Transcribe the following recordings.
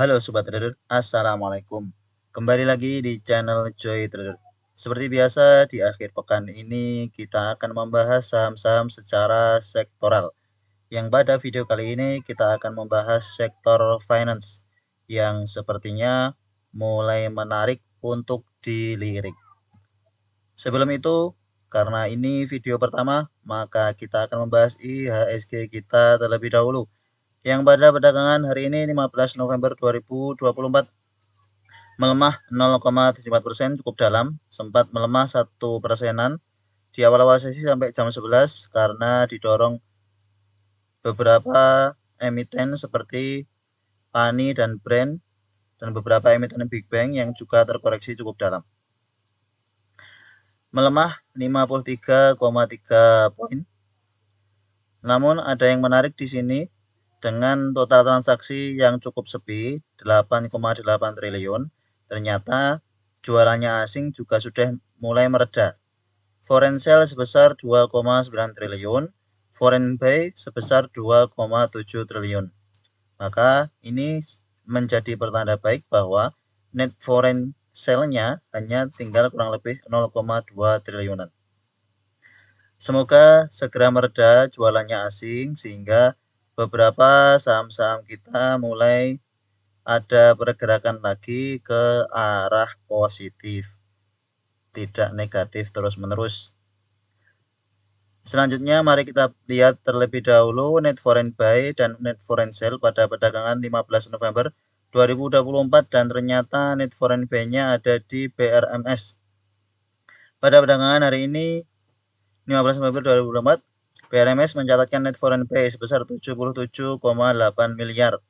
Halo Sobat Trader, Assalamualaikum. Kembali lagi di channel Joy Trader. Seperti biasa, di akhir pekan ini kita akan membahas saham-saham secara sektoral. Yang pada video kali ini kita akan membahas sektor finance yang sepertinya mulai menarik untuk dilirik. Sebelum itu, karena ini video pertama, maka kita akan membahas IHSG kita terlebih dahulu. Yang pada perdagangan hari ini 15 November 2024 melemah 0,74% cukup dalam, sempat melemah 1%-an di awal-awal sesi sampai jam 11 karena didorong beberapa emiten seperti PANI dan Brand dan beberapa emiten Big Bang yang juga terkoreksi cukup dalam. Melemah 53,3 poin. Namun ada yang menarik di sini dengan total transaksi yang cukup sepi 8,8 triliun. Ternyata jualannya asing juga sudah mulai mereda. Foreign sale sebesar 2,9 triliun, foreign buy sebesar 2,7 triliun. Maka ini menjadi pertanda baik bahwa net foreign sale-nya hanya tinggal kurang lebih 0,2 triliunan. Semoga segera mereda jualannya asing sehingga beberapa saham-saham kita mulai ada pergerakan lagi ke arah positif, tidak negatif terus-menerus. Selanjutnya mari kita lihat terlebih dahulu net foreign buy dan net foreign sell pada perdagangan 15 November 2024 dan ternyata net foreign buy-nya ada di BRMS. Pada perdagangan hari ini 15 November 2024 BRMS mencatatkan net foreign buy sebesar 77,8 miliar.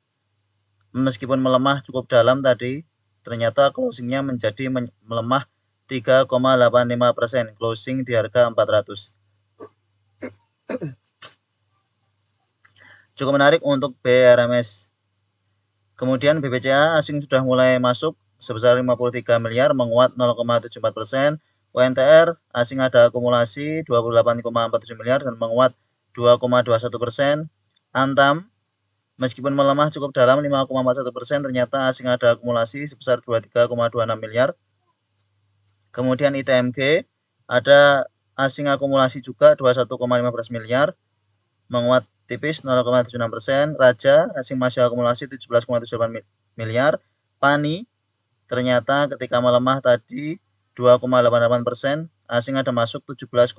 Meskipun melemah cukup dalam tadi, ternyata closingnya menjadi melemah 3,85%, closing di harga 400. Cukup menarik untuk BRMS. Kemudian BBCA asing sudah mulai masuk sebesar 53 miliar, menguat 0,74%. UNTR asing ada akumulasi 28,47 miliar dan menguat 2,21%. Antam meskipun melemah cukup dalam 5,41%, ternyata asing ada akumulasi sebesar 23,26 miliar. Kemudian ITMG ada asing akumulasi juga 21,15 miliar, menguat tipis 0,76%. Raja asing masih akumulasi 17,78 miliar. PANI ternyata ketika melemah tadi 2,88%, asing ada masuk 17,36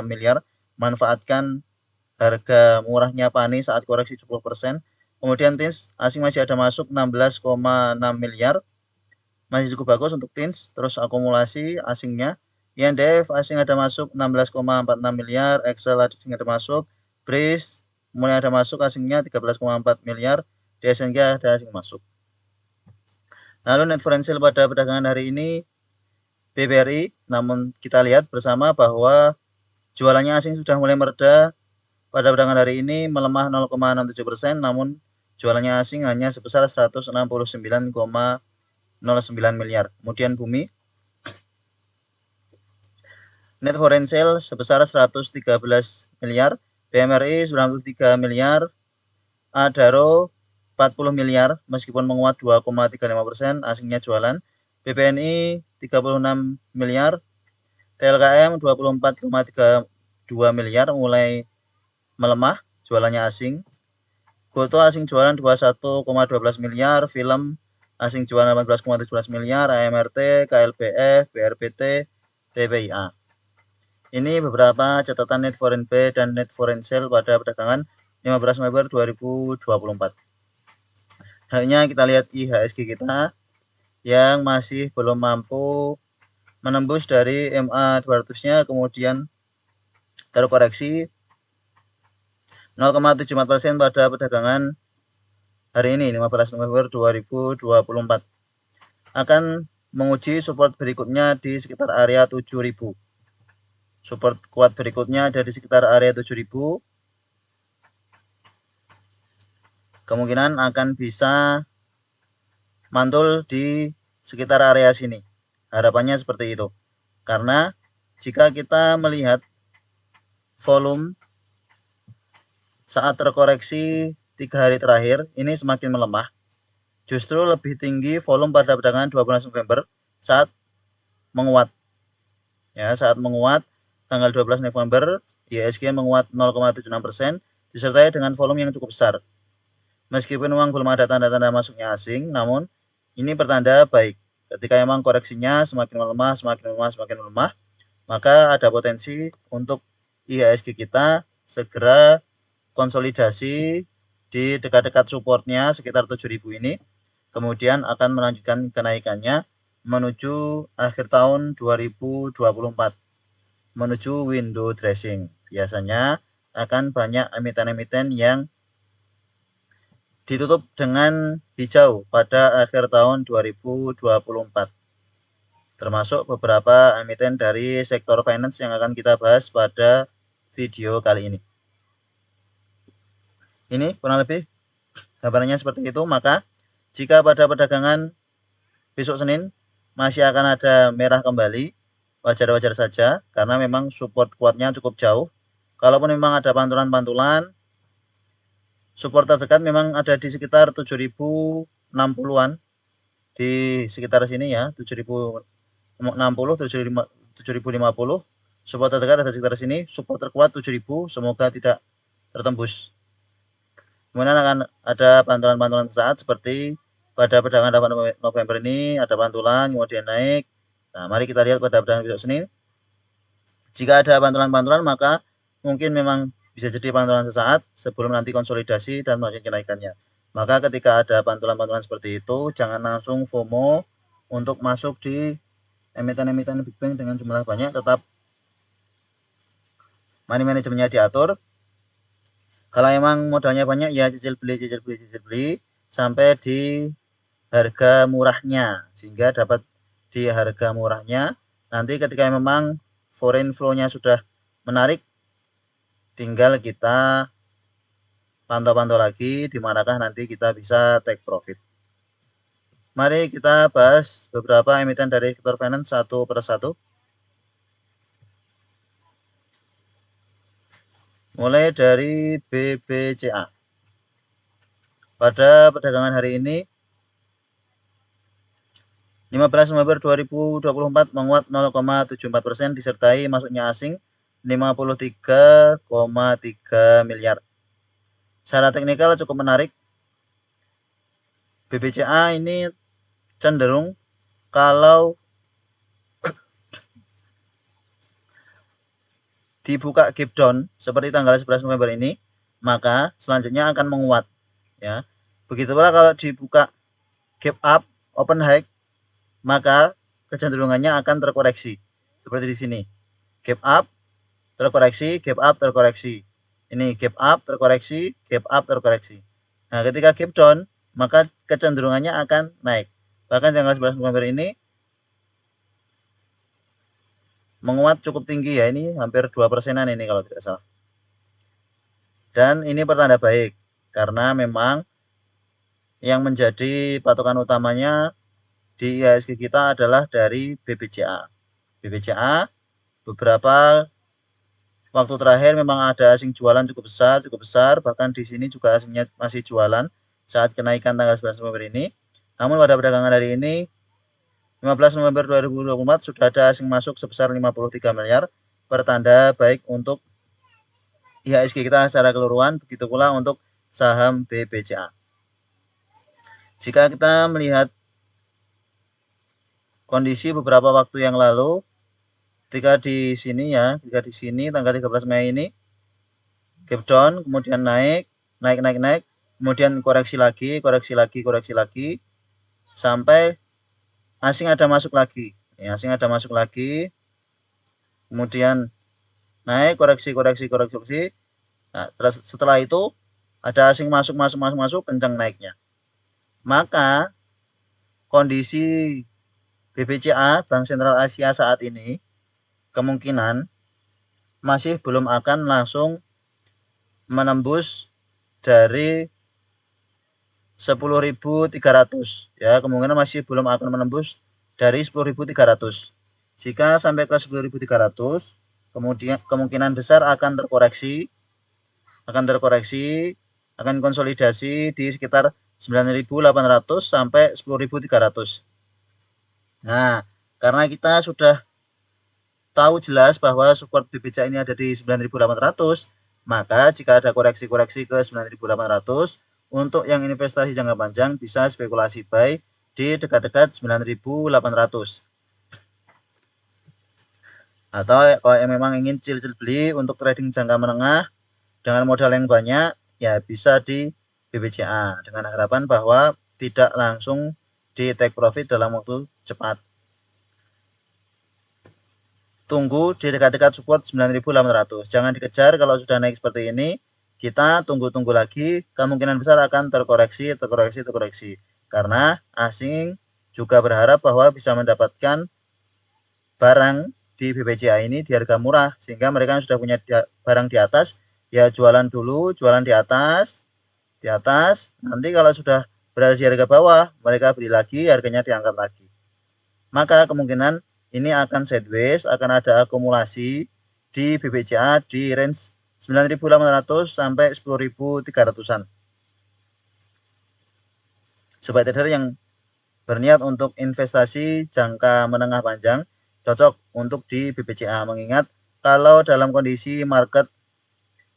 miliar, manfaatkan harga murahnya PANI saat koreksi 10%. Kemudian TINS asing masih ada masuk 16,6 miliar, masih cukup bagus untuk TINS, terus akumulasi asingnya. INDF asing ada masuk 16,46 miliar, Excel asing ada masuk, BRIS mulai ada masuk asingnya 13,4 miliar, DSNG ada asing masuk. Lalu net foreign sale pada perdagangan hari ini BBRI, namun kita lihat bersama bahwa jualannya asing sudah mulai mereda. Pada perdagangan hari ini melemah 0,67%, namun jualannya asing hanya sebesar 169,09 miliar. Kemudian Bumi, net foreign sale sebesar 113 miliar, BMRI 93 miliar, Adaro 40 miliar, meskipun menguat 2,35%, asingnya jualan. BPNI 36 miliar, TLKM 24,32 miliar, mulai melemah jualannya asing. Goto asing jualan 21,12 miliar, Film asing jualan 18,17 miliar, AMRT, KLBF, BRPT, TPIA. Ini beberapa catatan net foreign buy dan net foreign sale pada perdagangan 15 November 2024. Hanya kita lihat IHSG kita yang masih belum mampu menembus dari MA 200-nya, kemudian terkoreksi 0,74% pada perdagangan hari ini 15 November 2024. Akan menguji support berikutnya di sekitar area 7.000. Support kuat berikutnya ada di sekitar area 7.000. Kemungkinan akan bisa mantul di sekitar area sini. Harapannya seperti itu. Karena jika kita melihat volume saat terkoreksi 3 hari terakhir, ini semakin melemah. justru lebih tinggi volume pada perdagangan 12 November saat menguat. Ya, saat menguat tanggal 12 November IHSG menguat 0,76% disertai dengan volume yang cukup besar. Meskipun memang belum ada tanda-tanda masuknya asing, namun ini pertanda baik. Ketika memang koreksinya semakin melemah, maka ada potensi untuk IHSG kita segera konsolidasi di dekat-dekat supportnya sekitar 7.000 ini, kemudian akan melanjutkan kenaikannya menuju akhir tahun 2024, menuju window dressing. Biasanya akan banyak emiten-emiten yang ditutup dengan hijau pada akhir tahun 2024. Termasuk beberapa emiten dari sektor finance yang akan kita bahas pada video kali ini. Ini kurang lebih gambarannya seperti itu. Maka jika pada perdagangan besok Senin masih akan ada merah kembali, wajar-wajar saja karena memang support kuatnya cukup jauh. Kalaupun memang ada pantulan-pantulan, support terdekat memang ada di sekitar 7.060-an, di sekitar sini ya, 7.060, 7.050. Support terdekat ada di sekitar sini, support terkuat 7.000, semoga tidak tertembus. Kemudian akan ada pantulan-pantulan saat seperti pada perdagangan 8 November ini ada pantulan kemudian naik. Nah, mari kita lihat pada perdagangan besok Senin. Jika ada pantulan-pantulan maka mungkin memang bisa jadi pantulan sesaat sebelum nanti konsolidasi dan melanjutkan kenaikannya. Maka ketika ada pantulan-pantulan seperti itu, jangan langsung FOMO untuk masuk di emiten-emiten Big Bang dengan jumlah banyak, tetap money manajemennya diatur. Kalau emang modalnya banyak ya cicil beli sampai di harga murahnya, sehingga dapat di harga murahnya. Nanti ketika memang foreign flow-nya sudah menarik, tinggal kita pantau-pantau lagi di manakah nanti kita bisa take profit. Mari kita bahas beberapa emiten dari sektor finance satu persatu. Mulai dari BBCA. Pada perdagangan hari ini 15 November 2024 menguat 0,74% disertai masuknya asing 53,3 miliar. Secara teknikal cukup menarik. BBCA ini cenderung kalau dibuka gap down seperti tanggal 11 November ini, maka selanjutnya akan menguat. Ya, begitu pula kalau dibuka gap up, open high, maka kecenderungannya akan terkoreksi. Seperti di sini, gap up, terkoreksi, gap up, terkoreksi. Ini gap up, terkoreksi, gap up, terkoreksi. Nah, ketika gap down, maka kecenderungannya akan naik. Bahkan tanggal 11 November ini menguat cukup tinggi ya, ini hampir 2%-an ini kalau tidak salah. Dan ini pertanda baik, karena memang yang menjadi patokan utamanya di IHSG kita adalah dari BBCA. BBCA beberapa waktu terakhir memang ada asing jualan cukup besar, bahkan di sini juga asingnya masih jualan saat kenaikan tanggal 11 November ini. Namun pada perdagangan hari ini 15 November 2024 sudah ada asing masuk sebesar 53 miliar, pertanda baik untuk IHSG kita secara keseluruhan, begitu pula untuk saham BBCA. Jika kita melihat kondisi beberapa waktu yang lalu, ketika di sini tanggal 13 Mei ini gap down, kemudian naik, kemudian koreksi lagi sampai asing ada masuk lagi. Ya, asing ada masuk lagi. Kemudian naik, koreksi. Nah, terus setelah itu ada asing masuk kencang naiknya. Maka kondisi BBCA, Bank Sentral Asia saat ini kemungkinan masih belum akan langsung menembus dari 10.300 ya, kemungkinan masih belum akan menembus dari 10.300. Jika sampai ke 10.300, kemudian kemungkinan besar akan konsolidasi di sekitar 9.800 sampai 10.300. Nah, karena kita sudah tahu jelas bahwa support BBCA ini ada di 9.800, maka jika ada koreksi-koreksi ke 9.800, untuk yang investasi jangka panjang bisa spekulasi buy di dekat-dekat 9.800. Atau kalau yang memang ingin cil-cil beli untuk trading jangka menengah dengan modal yang banyak, ya bisa di BBCA dengan harapan bahwa tidak langsung di take profit dalam waktu cepat. Tunggu di dekat-dekat support 9.800. Jangan dikejar, kalau sudah naik seperti ini, kita tunggu-tunggu lagi, kemungkinan besar akan terkoreksi. Karena asing juga berharap bahwa bisa mendapatkan barang di BBCA ini di harga murah, sehingga mereka yang sudah punya barang di atas, ya jualan dulu, jualan di atas, nanti kalau sudah berada di harga bawah, mereka beli lagi, harganya diangkat lagi. Maka kemungkinan ini akan sideways, akan ada akumulasi di BBCA di range 9.800 sampai 10.300-an. Sobat trader yang berniat untuk investasi jangka menengah panjang, cocok untuk di BBCA, mengingat kalau dalam kondisi market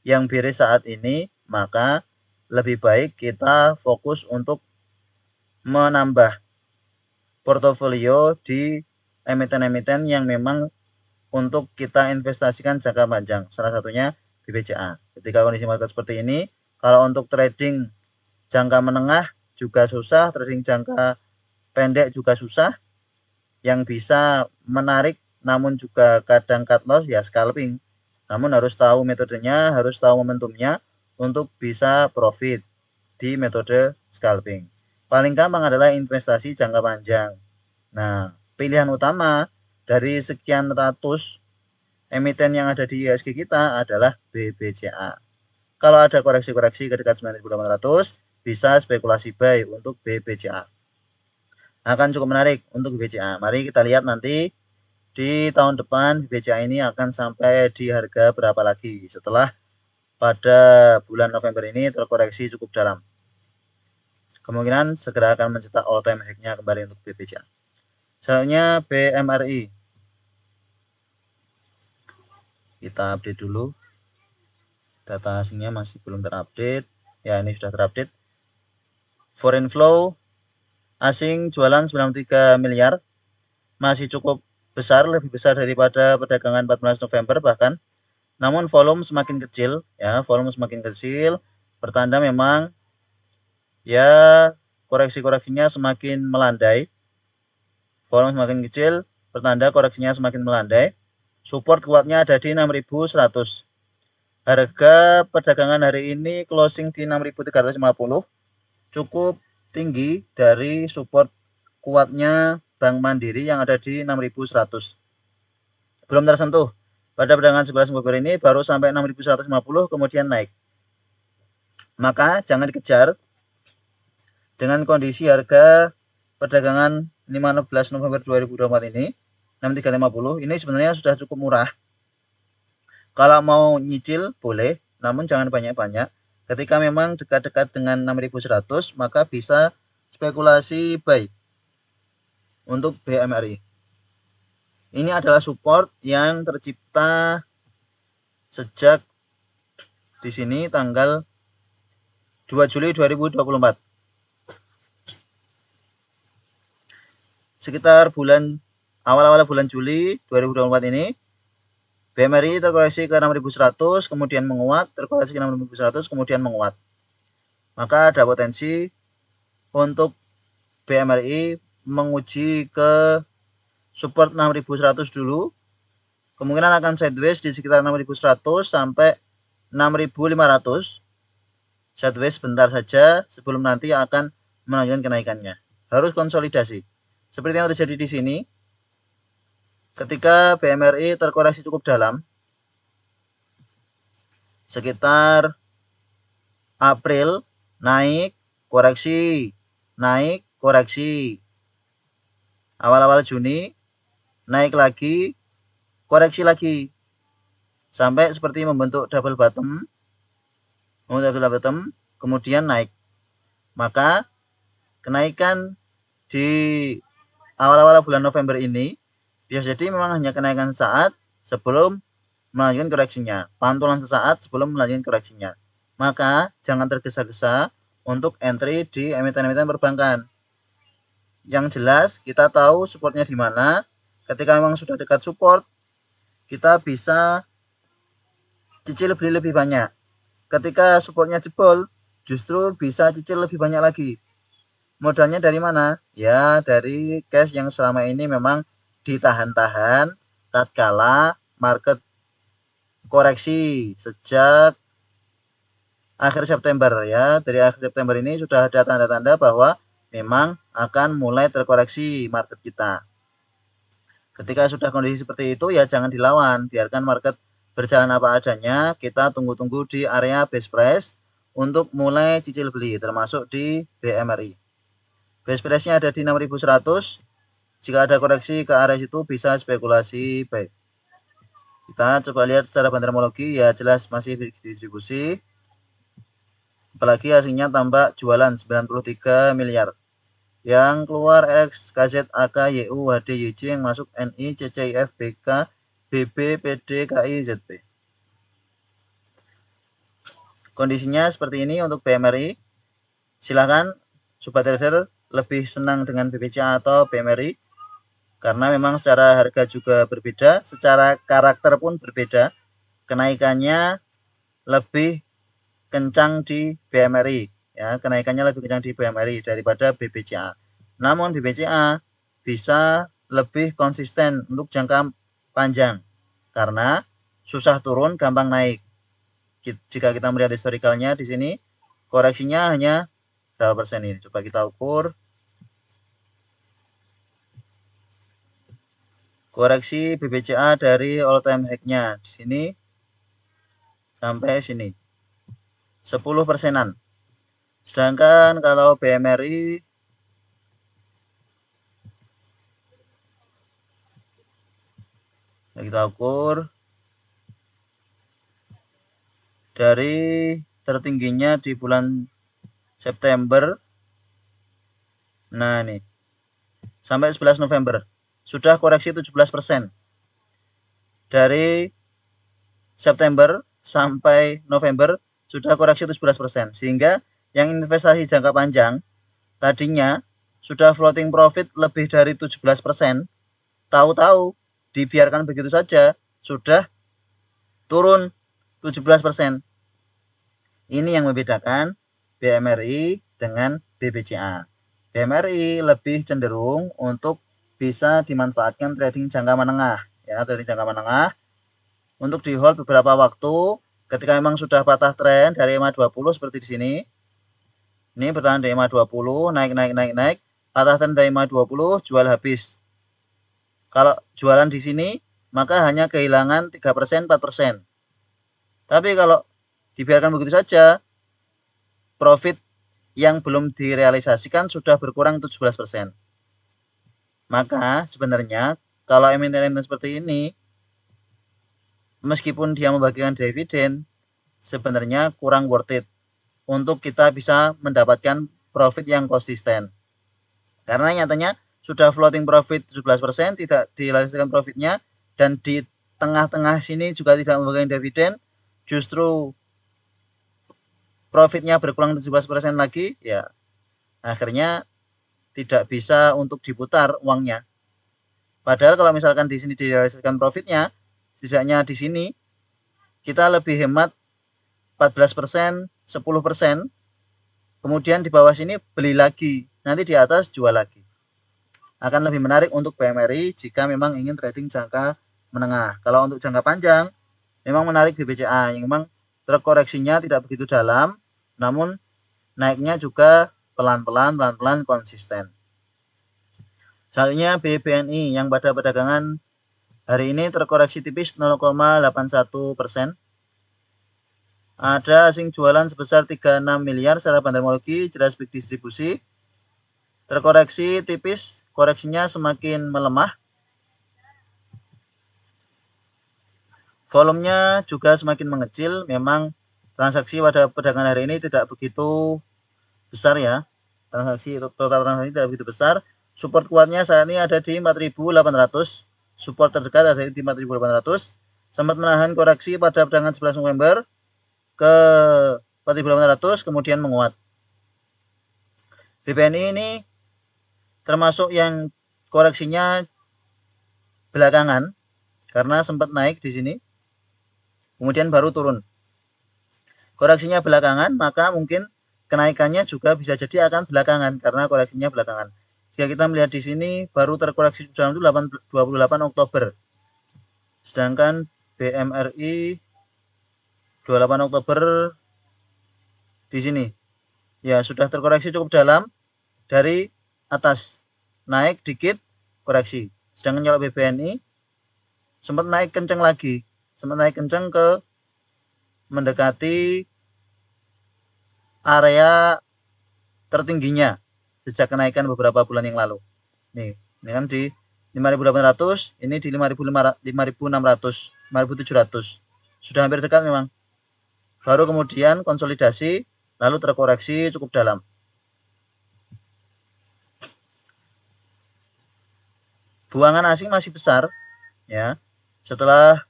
yang bearish saat ini, maka lebih baik kita fokus untuk menambah portofolio di emiten-emiten yang memang untuk kita investasikan jangka panjang, salah satunya BBCA. Ketika kondisi market seperti ini, kalau untuk trading jangka menengah juga susah, trading jangka pendek juga susah. Yang bisa menarik namun juga kadang cut loss ya scalping. Namun harus tahu metodenya, harus tahu momentumnya untuk bisa profit di metode scalping. Paling gampang adalah investasi jangka panjang. Nah, pilihan utama dari sekian ratus emiten yang ada di IHSG kita adalah BBCA. Kalau ada koreksi-koreksi ke dekat 9.800, bisa spekulasi buy untuk BBCA. Akan cukup menarik untuk BBCA. Mari kita lihat nanti di tahun depan BBCA ini akan sampai di harga berapa lagi setelah pada bulan November ini terkoreksi cukup dalam. Kemungkinan segera akan mencetak all time high-nya kembali untuk BBCA. Selanjutnya BMRI. Kita update dulu. Data asingnya masih belum terupdate. Ya, ini sudah terupdate. Foreign flow asing jualan 93 miliar. Masih cukup besar, lebih besar daripada perdagangan 14 November bahkan. Namun volume semakin kecil, ya, volume semakin kecil, pertanda memang ya koreksi-koreksinya semakin melandai. Volume semakin kecil, pertanda koreksinya semakin melandai. Support kuatnya ada di 6.100. Harga perdagangan hari ini closing di 6.350. Cukup tinggi dari support kuatnya Bank Mandiri yang ada di 6.100. Belum tersentuh. Pada perdagangan 11 November ini baru sampai 6.150 kemudian naik. Maka jangan dikejar dengan kondisi harga perdagangan 15 November 2024 ini 6350 ini sebenarnya sudah cukup murah. Kalau mau nyicil boleh, namun jangan banyak-banyak. Ketika memang dekat-dekat dengan 6.100 maka bisa spekulasi buy untuk BMRI. Ini adalah support yang tercipta sejak di sini tanggal 2 Juli 2024. Sekitar awal-awal bulan Juli 2024 ini BMRI terkoreksi ke 6.100 kemudian menguat, terkoreksi ke 6.100 kemudian menguat. Maka ada potensi untuk BMRI menguji ke support 6.100 dulu. Kemungkinan akan sideways di sekitar 6.100 sampai 6.500. Sideways sebentar saja sebelum nanti akan melanjutkan kenaikannya. Harus konsolidasi. Seperti yang terjadi di sini, ketika BMRI terkoreksi cukup dalam, sekitar April naik, koreksi, naik, koreksi. Awal-awal Juni naik lagi, koreksi lagi. Sampai seperti membentuk double bottom, kemudian naik. Maka kenaikan di awal-awal bulan November ini bisa jadi memang hanya kenaikan saat sebelum melanjutkan koreksinya, pantulan sesaat sebelum melanjutkan koreksinya. Maka jangan tergesa-gesa untuk entry di emiten-emiten perbankan. Yang jelas kita tahu supportnya di mana. Ketika memang sudah dekat support, kita bisa cicil beli lebih banyak. Ketika supportnya jebol, justru bisa cicil lebih banyak lagi. Modalnya dari mana? Ya dari cash yang selama ini memang ditahan-tahan tatkala market koreksi sejak akhir September ya. Dari akhir September ini sudah ada tanda-tanda bahwa memang akan mulai terkoreksi market kita. Ketika sudah kondisi seperti itu ya jangan dilawan, biarkan market berjalan apa adanya, kita tunggu-tunggu di area base price untuk mulai cicil beli termasuk di BMRI. Base price-nya ada di 6.100. Jika ada koreksi ke area situ bisa spekulasi buy. Kita coba lihat secara bandermologi ya jelas masih distribusi. Apalagi hasilnya tampak jualan 93 miliar. Yang keluar X, KZ, AK, YU, HD, YJ, yang masuk NI, CCIF, BK, BB, PD, KI, ZP. Kondisinya seperti ini untuk BMRI. Silahkan sobat trader lebih senang dengan BBCA atau BMRI karena memang secara harga juga berbeda, secara karakter pun berbeda. Kenaikannya lebih kencang di BMRI. Ya, kenaikannya lebih kencang di BMRI daripada BBCA. Namun BBCA bisa lebih konsisten untuk jangka panjang karena susah turun, gampang naik. Jika kita melihat historikalnya di sini, koreksinya hanya berapa persen ini? Coba kita ukur. Koreksi BBCA dari all time high-nya di sini sampai sini 10 persenan. Sedangkan kalau BMRI kita ukur dari tertingginya di bulan September. Nah, ini sampai 11 November sudah koreksi 17%. Dari September sampai November sudah koreksi 17%. Sehingga yang investasi jangka panjang tadinya sudah floating profit lebih dari 17%, tahu-tahu dibiarkan begitu saja sudah turun 17%. Ini yang membedakan BMRI dengan BBCA. BMRI lebih cenderung untuk bisa dimanfaatkan trading jangka menengah, ya, trading jangka menengah untuk di hold beberapa waktu. Ketika memang sudah patah tren dari EMA 20 seperti di sini. Ini bertahan di EMA 20, naik, patah tren dari EMA 20, jual habis. Kalau jualan di sini, maka hanya kehilangan 3%, 4%. Tapi kalau dibiarkan begitu saja, profit yang belum direalisasikan sudah berkurang 17%. Maka sebenarnya kalau emiten-emiten seperti ini, meskipun dia membagikan dividen, sebenarnya kurang worth it untuk kita bisa mendapatkan profit yang konsisten. Karena nyatanya sudah floating profit 17%, tidak direalisasikan profitnya, dan di tengah-tengah sini juga tidak membagikan dividen, justru profitnya berkurang 17% lagi, ya akhirnya tidak bisa untuk diputar uangnya. Padahal kalau misalkan di sini direalisasikan profitnya, setidaknya di sini kita lebih hemat 14%, 10%, kemudian di bawah sini beli lagi, nanti di atas jual lagi. Akan lebih menarik untuk BMRI jika memang ingin trading jangka menengah. Kalau untuk jangka panjang, memang menarik BBCA yang memang terkoreksinya tidak begitu dalam, namun naiknya juga pelan-pelan konsisten. Selanjutnya BBNI yang pada perdagangan hari ini terkoreksi tipis 0,81%. Ada asing jualan sebesar 36 miliar secara bandermologi, jelas big distribusi. Terkoreksi tipis, koreksinya semakin melemah. Volumenya juga semakin mengecil, memang transaksi pada perdagangan hari ini tidak begitu besar ya. total transaksi tidak begitu besar. Support kuatnya saat ini ada di 4.800. Support terdekat ada di 4.800. Sempat menahan koreksi pada perdagangan 11 November ke 4.800, kemudian menguat. BPNI ini termasuk yang koreksinya belakangan karena sempat naik di sini, kemudian baru turun. Koreksinya belakangan, maka mungkin kenaikannya juga bisa jadi akan belakangan karena koreksinya belakangan. Jika kita melihat di sini baru terkoreksi dalam itu 28 Oktober. Sedangkan BMRI 28 Oktober di sini ya sudah terkoreksi cukup dalam dari atas, naik dikit koreksi. Sedangkan kalau BBNI sempat naik kencang lagi, sempat naik kencang ke mendekati area tertingginya sejak kenaikan beberapa bulan yang lalu. Nih, ini kan di 5.800, ini di 5.600, 5.700. Sudah hampir dekat memang. Baru kemudian konsolidasi, lalu terkoreksi cukup dalam. Buangan asing masih besar, ya. Setelah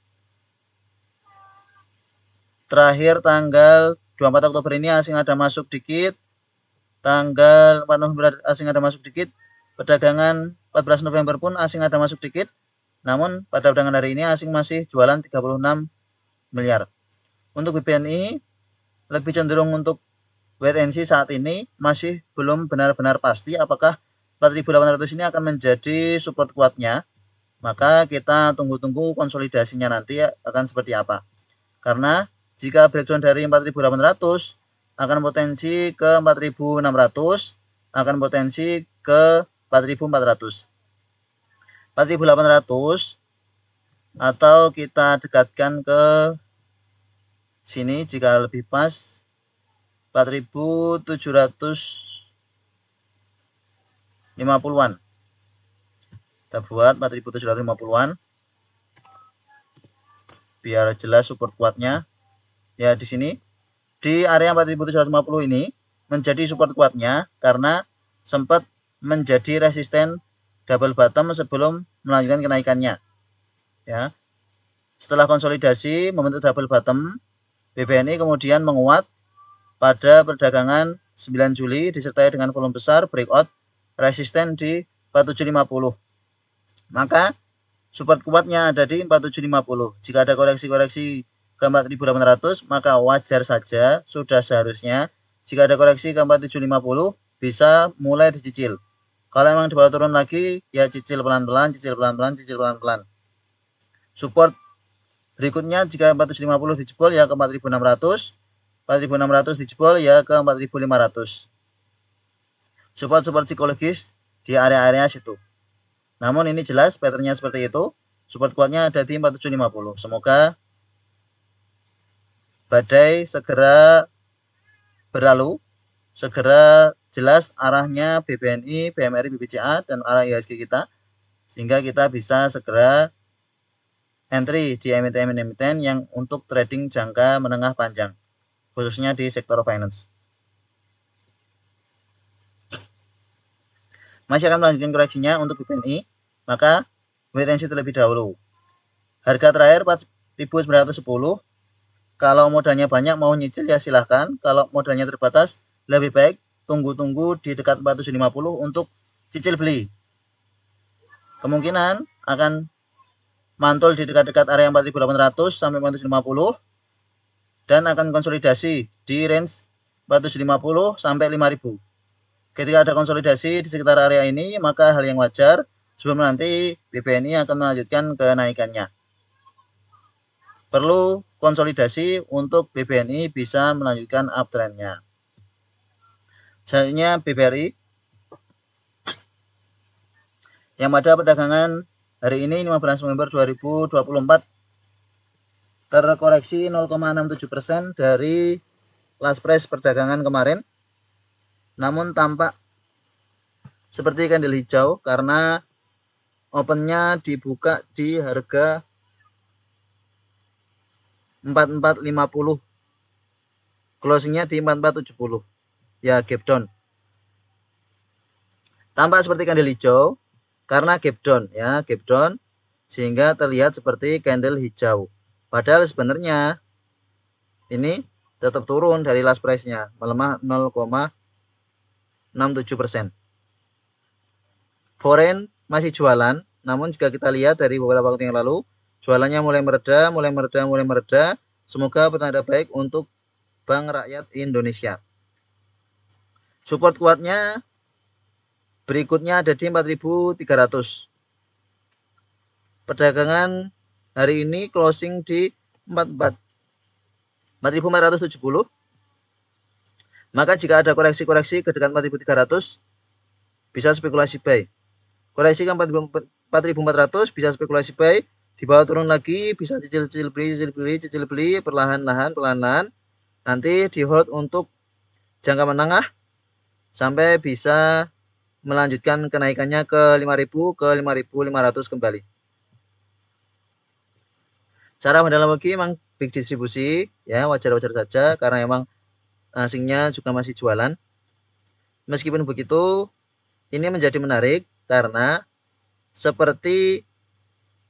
terakhir tanggal 24 Oktober ini asing ada masuk dikit, tanggal 4 November asing ada masuk dikit, perdagangan 14 November pun asing ada masuk dikit, namun pada perdagangan hari ini asing masih jualan 36 miliar. Untuk BBNI lebih cenderung untuk wait and see saat ini, masih belum benar-benar pasti apakah 4.800 ini akan menjadi support kuatnya. Maka kita tunggu-tunggu konsolidasinya nanti akan seperti apa. Karena jika breakdown dari 4.800 akan potensi ke 4.600, akan potensi ke 4.400. 4.800 atau kita dekatkan ke sini jika lebih pas 4.750-an. Kita buat 4.750-an biar jelas support kuatnya. Ya di sini di area 4.750 ini menjadi support kuatnya karena sempat menjadi resisten double bottom sebelum melanjutkan kenaikannya. Ya. Setelah konsolidasi membentuk double bottom, BBNI kemudian menguat pada perdagangan 9 Juli disertai dengan volume besar breakout resisten di 4750. Maka support kuatnya ada di 4750. Jika ada koreksi-koreksi ke 4.800, maka wajar saja, sudah seharusnya jika ada koreksi ke 4.750 bisa mulai dicicil. Kalau memang di bawah turun lagi, ya cicil pelan-pelan, cicil pelan-pelan, cicil pelan-pelan. Support berikutnya jika 4.750 dijebol ya ke 4.600, 4.600 dijebol ya ke 4.500. Support-support psikologis di area-area situ. Namun ini jelas patternnya seperti itu. Support kuatnya ada di 4750. Semoga badai segera berlalu, segera jelas arahnya BBNI, BMRI, BBCA dan arah IHSG kita, sehingga kita bisa segera entry di emiten-emiten yang untuk trading jangka menengah panjang, khususnya di sektor finance. Masih akan melanjutkan koreksinya untuk BBNI, maka wait and see terlebih dahulu. Harga terakhir 4.910. Kalau modalnya banyak mau nyicil ya silahkan. Kalau modalnya terbatas lebih baik tunggu-tunggu di dekat 450 untuk cicil beli. Kemungkinan akan mantul di dekat-dekat area 4.800 sampai 450 dan akan konsolidasi di range 450 sampai 5.000. Ketika ada konsolidasi di sekitar area ini, maka hal yang wajar sebelum nanti BBNI akan melanjutkan kenaikannya. Perlu konsolidasi untuk BBNI bisa melanjutkan uptrendnya. Selanjutnya BBRI yang pada perdagangan hari ini 15 November 2024 terkoreksi 0,67% dari last price perdagangan kemarin. Namun tampak seperti candle hijau karena opennya dibuka di harga 4450, closingnya di 4470, ya gap down. Tampak seperti candle hijau karena gap down ya, gap down sehingga terlihat seperti candle hijau. Padahal sebenarnya ini tetap turun dari last price-nya, melemah 0,67%. Foreign masih jualan, namun jika kita lihat dari beberapa waktu yang lalu, jualannya mulai mereda. Semoga pertanda baik untuk Bank Rakyat Indonesia. Support kuatnya berikutnya ada di 4.300. Perdagangan hari ini closing di 4.470. Maka jika ada koreksi-koreksi ke dekat 4.300 bisa spekulasi buy. Koreksi ke 4.400 bisa spekulasi buy. Di bawah turun lagi bisa cicil beli perlahan-lahan. Nanti di hold untuk jangka menengah sampai bisa melanjutkan kenaikannya ke 5.000 ke 5.500 kembali. Cara mendalamologi memang big distribusi ya, wajar-wajar saja karena memang asingnya juga masih jualan. Meskipun begitu, ini menjadi menarik karena seperti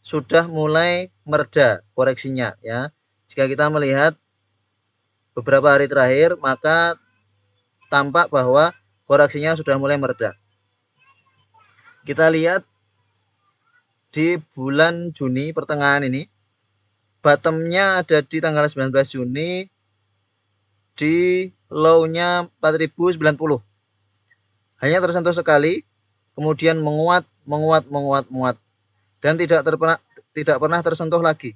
sudah mulai mereda koreksinya ya. Jika kita melihat beberapa hari terakhir, maka tampak bahwa koreksinya sudah mulai mereda. Kita lihat di bulan Juni pertengahan ini, bottomnya ada di tanggal 19 Juni di low-nya 4090. Hanya tersentuh sekali, kemudian menguat dan tidak pernah tersentuh lagi.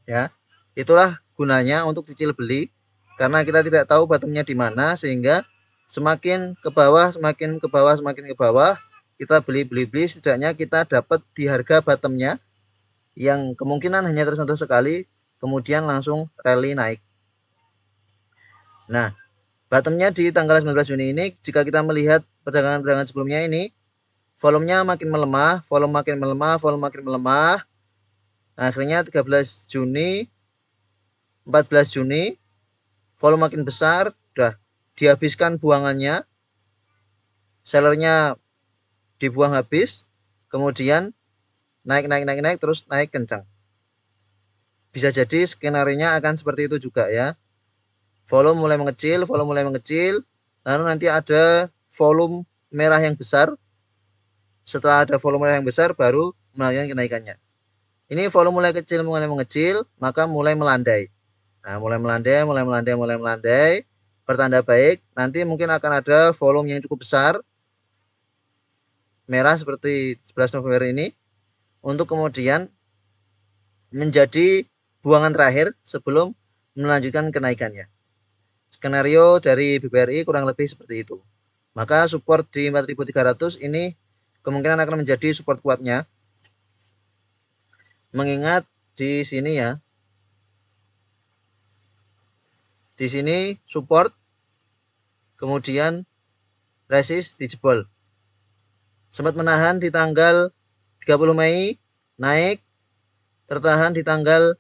Ya. Itulah gunanya untuk cicil beli karena kita tidak tahu bottomnya di mana, sehingga semakin ke bawah kita beli setidaknya kita dapat di harga bottomnya yang kemungkinan hanya tersentuh sekali kemudian langsung rally naik. Nah, bottomnya di tanggal 19 Juni ini jika kita melihat perdagangan sebelumnya ini volumenya makin melemah. Nah, akhirnya 13 Juni 14 Juni volume makin besar, udah dihabiskan buangannya, sellernya dibuang habis, kemudian naik terus naik kencang. Bisa jadi skenario-nya akan seperti itu juga ya. Volume mulai mengecil, lalu nanti ada volume merah yang besar. Setelah ada volume merah yang besar baru melanjutkan kenaikannya. Ini volume mulai mengecil, maka mulai melandai. Nah, mulai melandai, pertanda baik. Nanti mungkin akan ada volume yang cukup besar, merah seperti 11 November ini, untuk kemudian menjadi buangan terakhir sebelum melanjutkan kenaikannya. Skenario dari BBRI kurang lebih seperti itu. Maka support di 4.300 ini kemungkinan akan menjadi support kuatnya. Mengingat di sini ya, di sini support, kemudian resist dijebol. Sempat menahan di tanggal 30 Mei, naik, tertahan di tanggal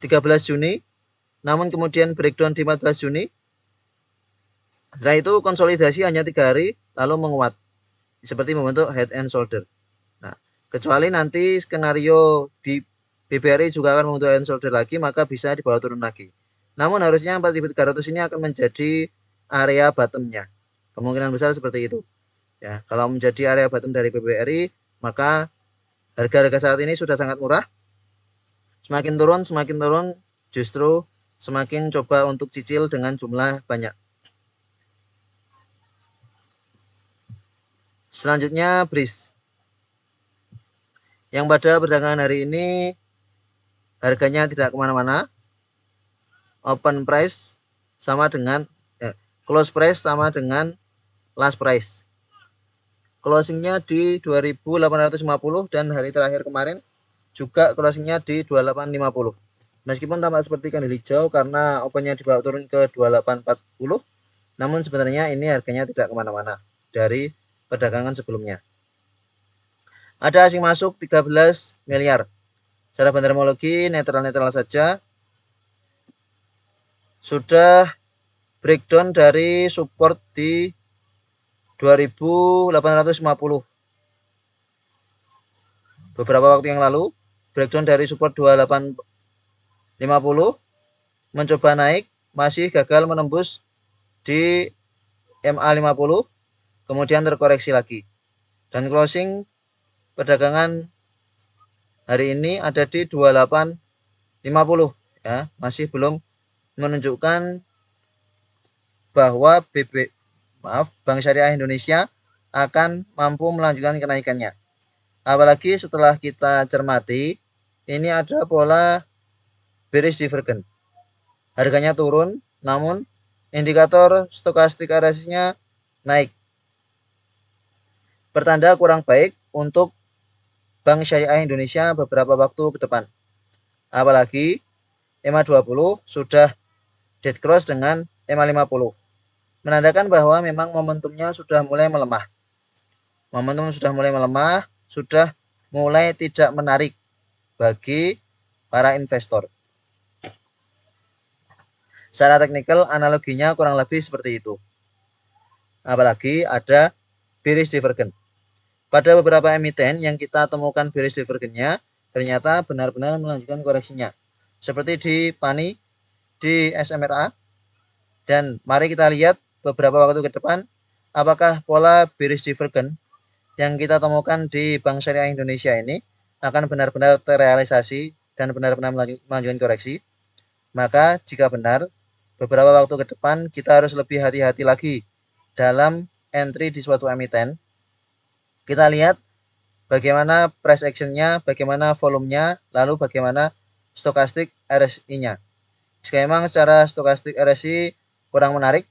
13 Juni, namun kemudian breakdown di 14 Juni. Setelah itu konsolidasi hanya 3 hari, lalu menguat, seperti membentuk head and shoulder. Nah, kecuali nanti skenario di BBRI juga akan membentuk head and shoulder lagi, maka bisa dibawa turun lagi. Namun harusnya 4.300 ini akan menjadi area bottomnya. Kemungkinan besar seperti itu. Ya, kalau menjadi area bottom dari BBRI, maka harga-harga saat ini sudah sangat murah. Semakin turun, justru semakin coba untuk cicil dengan jumlah banyak. Selanjutnya BRIS. Yang pada perdagangan hari ini harganya tidak kemana-mana. Open price sama dengan close price sama dengan last price. Closingnya di 2.850 dan hari terakhir kemarin juga closingnya di 2850. Meskipun tampak seperti candle hijau karena opennya dibawa turun ke 2840, namun sebenarnya ini harganya tidak kemana-mana dari perdagangan sebelumnya. Ada asing masuk 13 miliar. Secara bandarmologi netral-netral saja. Sudah breakdown dari support di 2.850. Beberapa waktu yang lalu, breakdown dari support 2850 mencoba naik, masih gagal menembus di MA50, kemudian terkoreksi lagi. Dan closing perdagangan hari ini ada di 2850 ya, masih belum menunjukkan bahwa Bank Syariah Indonesia akan mampu melanjutkan kenaikannya. Apalagi setelah kita cermati, ini ada pola bearish divergence. Harganya turun, namun indikator stokastik RSI-nya naik. Pertanda kurang baik untuk Bank Syariah Indonesia beberapa waktu ke depan. Apalagi EMA20 sudah dead cross dengan EMA50. Menandakan bahwa memang momentumnya sudah mulai melemah. Momentum sudah mulai melemah, sudah mulai tidak menarik bagi para investor. Secara teknikal analoginya kurang lebih seperti itu. Apalagi ada bearish divergence. Pada beberapa emiten yang kita temukan bearish divergence-nya ternyata benar-benar melanjutkan koreksinya. Seperti di PANI, di SMRA. Dan mari kita lihat beberapa waktu ke depan apakah pola bearish divergence yang kita temukan di Bank Syariah Indonesia ini akan benar-benar terrealisasi dan benar-benar melanjutkan koreksi. Maka jika benar, beberapa waktu ke depan kita harus lebih hati-hati lagi dalam entry di suatu emiten. Kita lihat bagaimana price action-nya, bagaimana volumenya, lalu bagaimana stokastik RSI-nya. Jika memang secara stokastik RSI kurang menarik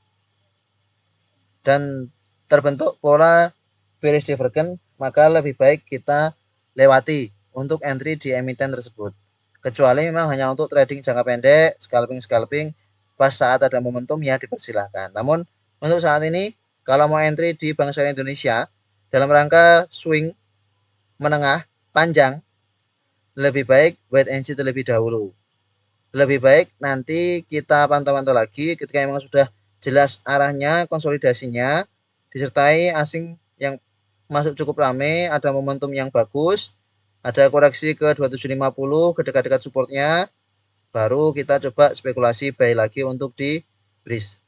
dan terbentuk pola bearish divergence, maka lebih baik kita lewati untuk entry di emiten tersebut. Kecuali memang hanya untuk trading jangka pendek, scalping, pas saat ada momentum ya dipersilahkan. Namun untuk saat ini, kalau mau entry di Bank Syariah Indonesia dalam rangka swing menengah panjang, lebih baik wait and see terlebih dahulu. Lebih baik nanti kita pantau-pantau lagi ketika memang sudah jelas arahnya, konsolidasinya, disertai asing yang masuk cukup ramai, ada momentum yang bagus, ada koreksi ke 2750 ke dekat-dekat supportnya, baru kita coba spekulasi buy lagi untuk di breeze.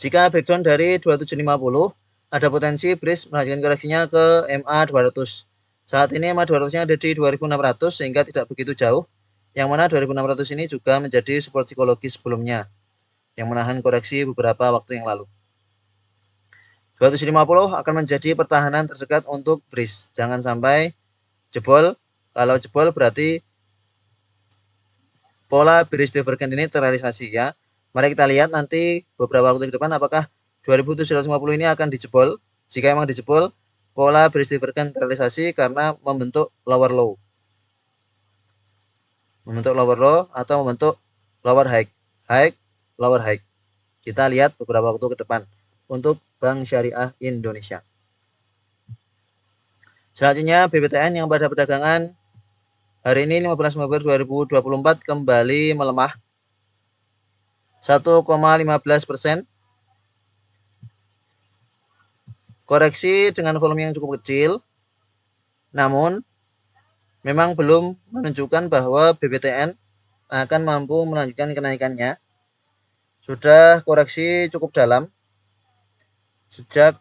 Jika breakdown dari 2750, ada potensi breeze melanjutkan koreksinya ke MA200. Saat ini MA200-nya ada di 2600 sehingga tidak begitu jauh, yang mana 2600 ini juga menjadi support psikologis sebelumnya yang menahan koreksi beberapa waktu yang lalu. 250 akan menjadi pertahanan terdekat untuk breeze. Jangan sampai jebol. Kalau jebol berarti pola bearish divergence ini terrealisasi ya. Mari kita lihat nanti beberapa waktu ke depan apakah 2750 ini akan dijebol. Jika memang dijebol, pola bearish divergence terrealisasi karena membentuk lower low. Membentuk lower low atau membentuk lower high. High, lower high. Kita lihat beberapa waktu ke depan untuk Bank Syariah Indonesia. Selanjutnya BBTN yang pada perdagangan hari ini 15 November 2024 kembali melemah 1,15%. Koreksi dengan volume yang cukup kecil. Namun memang belum menunjukkan bahwa BBTN akan mampu melanjutkan kenaikannya. Sudah koreksi cukup dalam. Sejak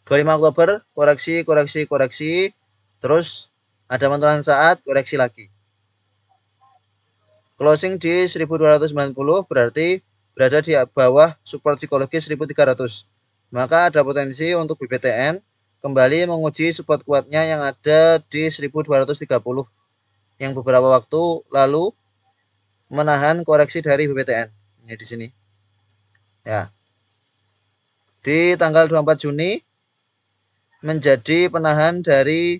25 Oktober koreksi, terus ada pentolan saat koreksi lagi. Closing di 1290 berarti berada di bawah support psikologis 1300. Maka ada potensi untuk BBTN kembali menguji support kuatnya yang ada di 1230 yang beberapa waktu lalu menahan koreksi dari BBTN. Ini di sini. Ya. Di tanggal 24 Juni menjadi penahan dari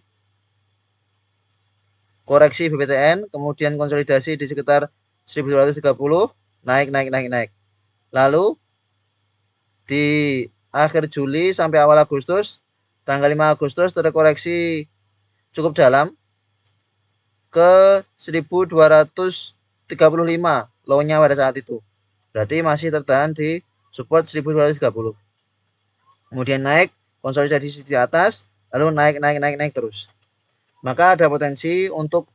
koreksi BBTN, kemudian konsolidasi di sekitar 1230, naik. Lalu di akhir Juli sampai awal Agustus, tanggal 5 Agustus terkoreksi cukup dalam ke 1235 low-nya pada saat itu. Berarti masih tertahan di support 1230. Kemudian naik, konsolidasi di atas, lalu naik terus. Maka ada potensi untuk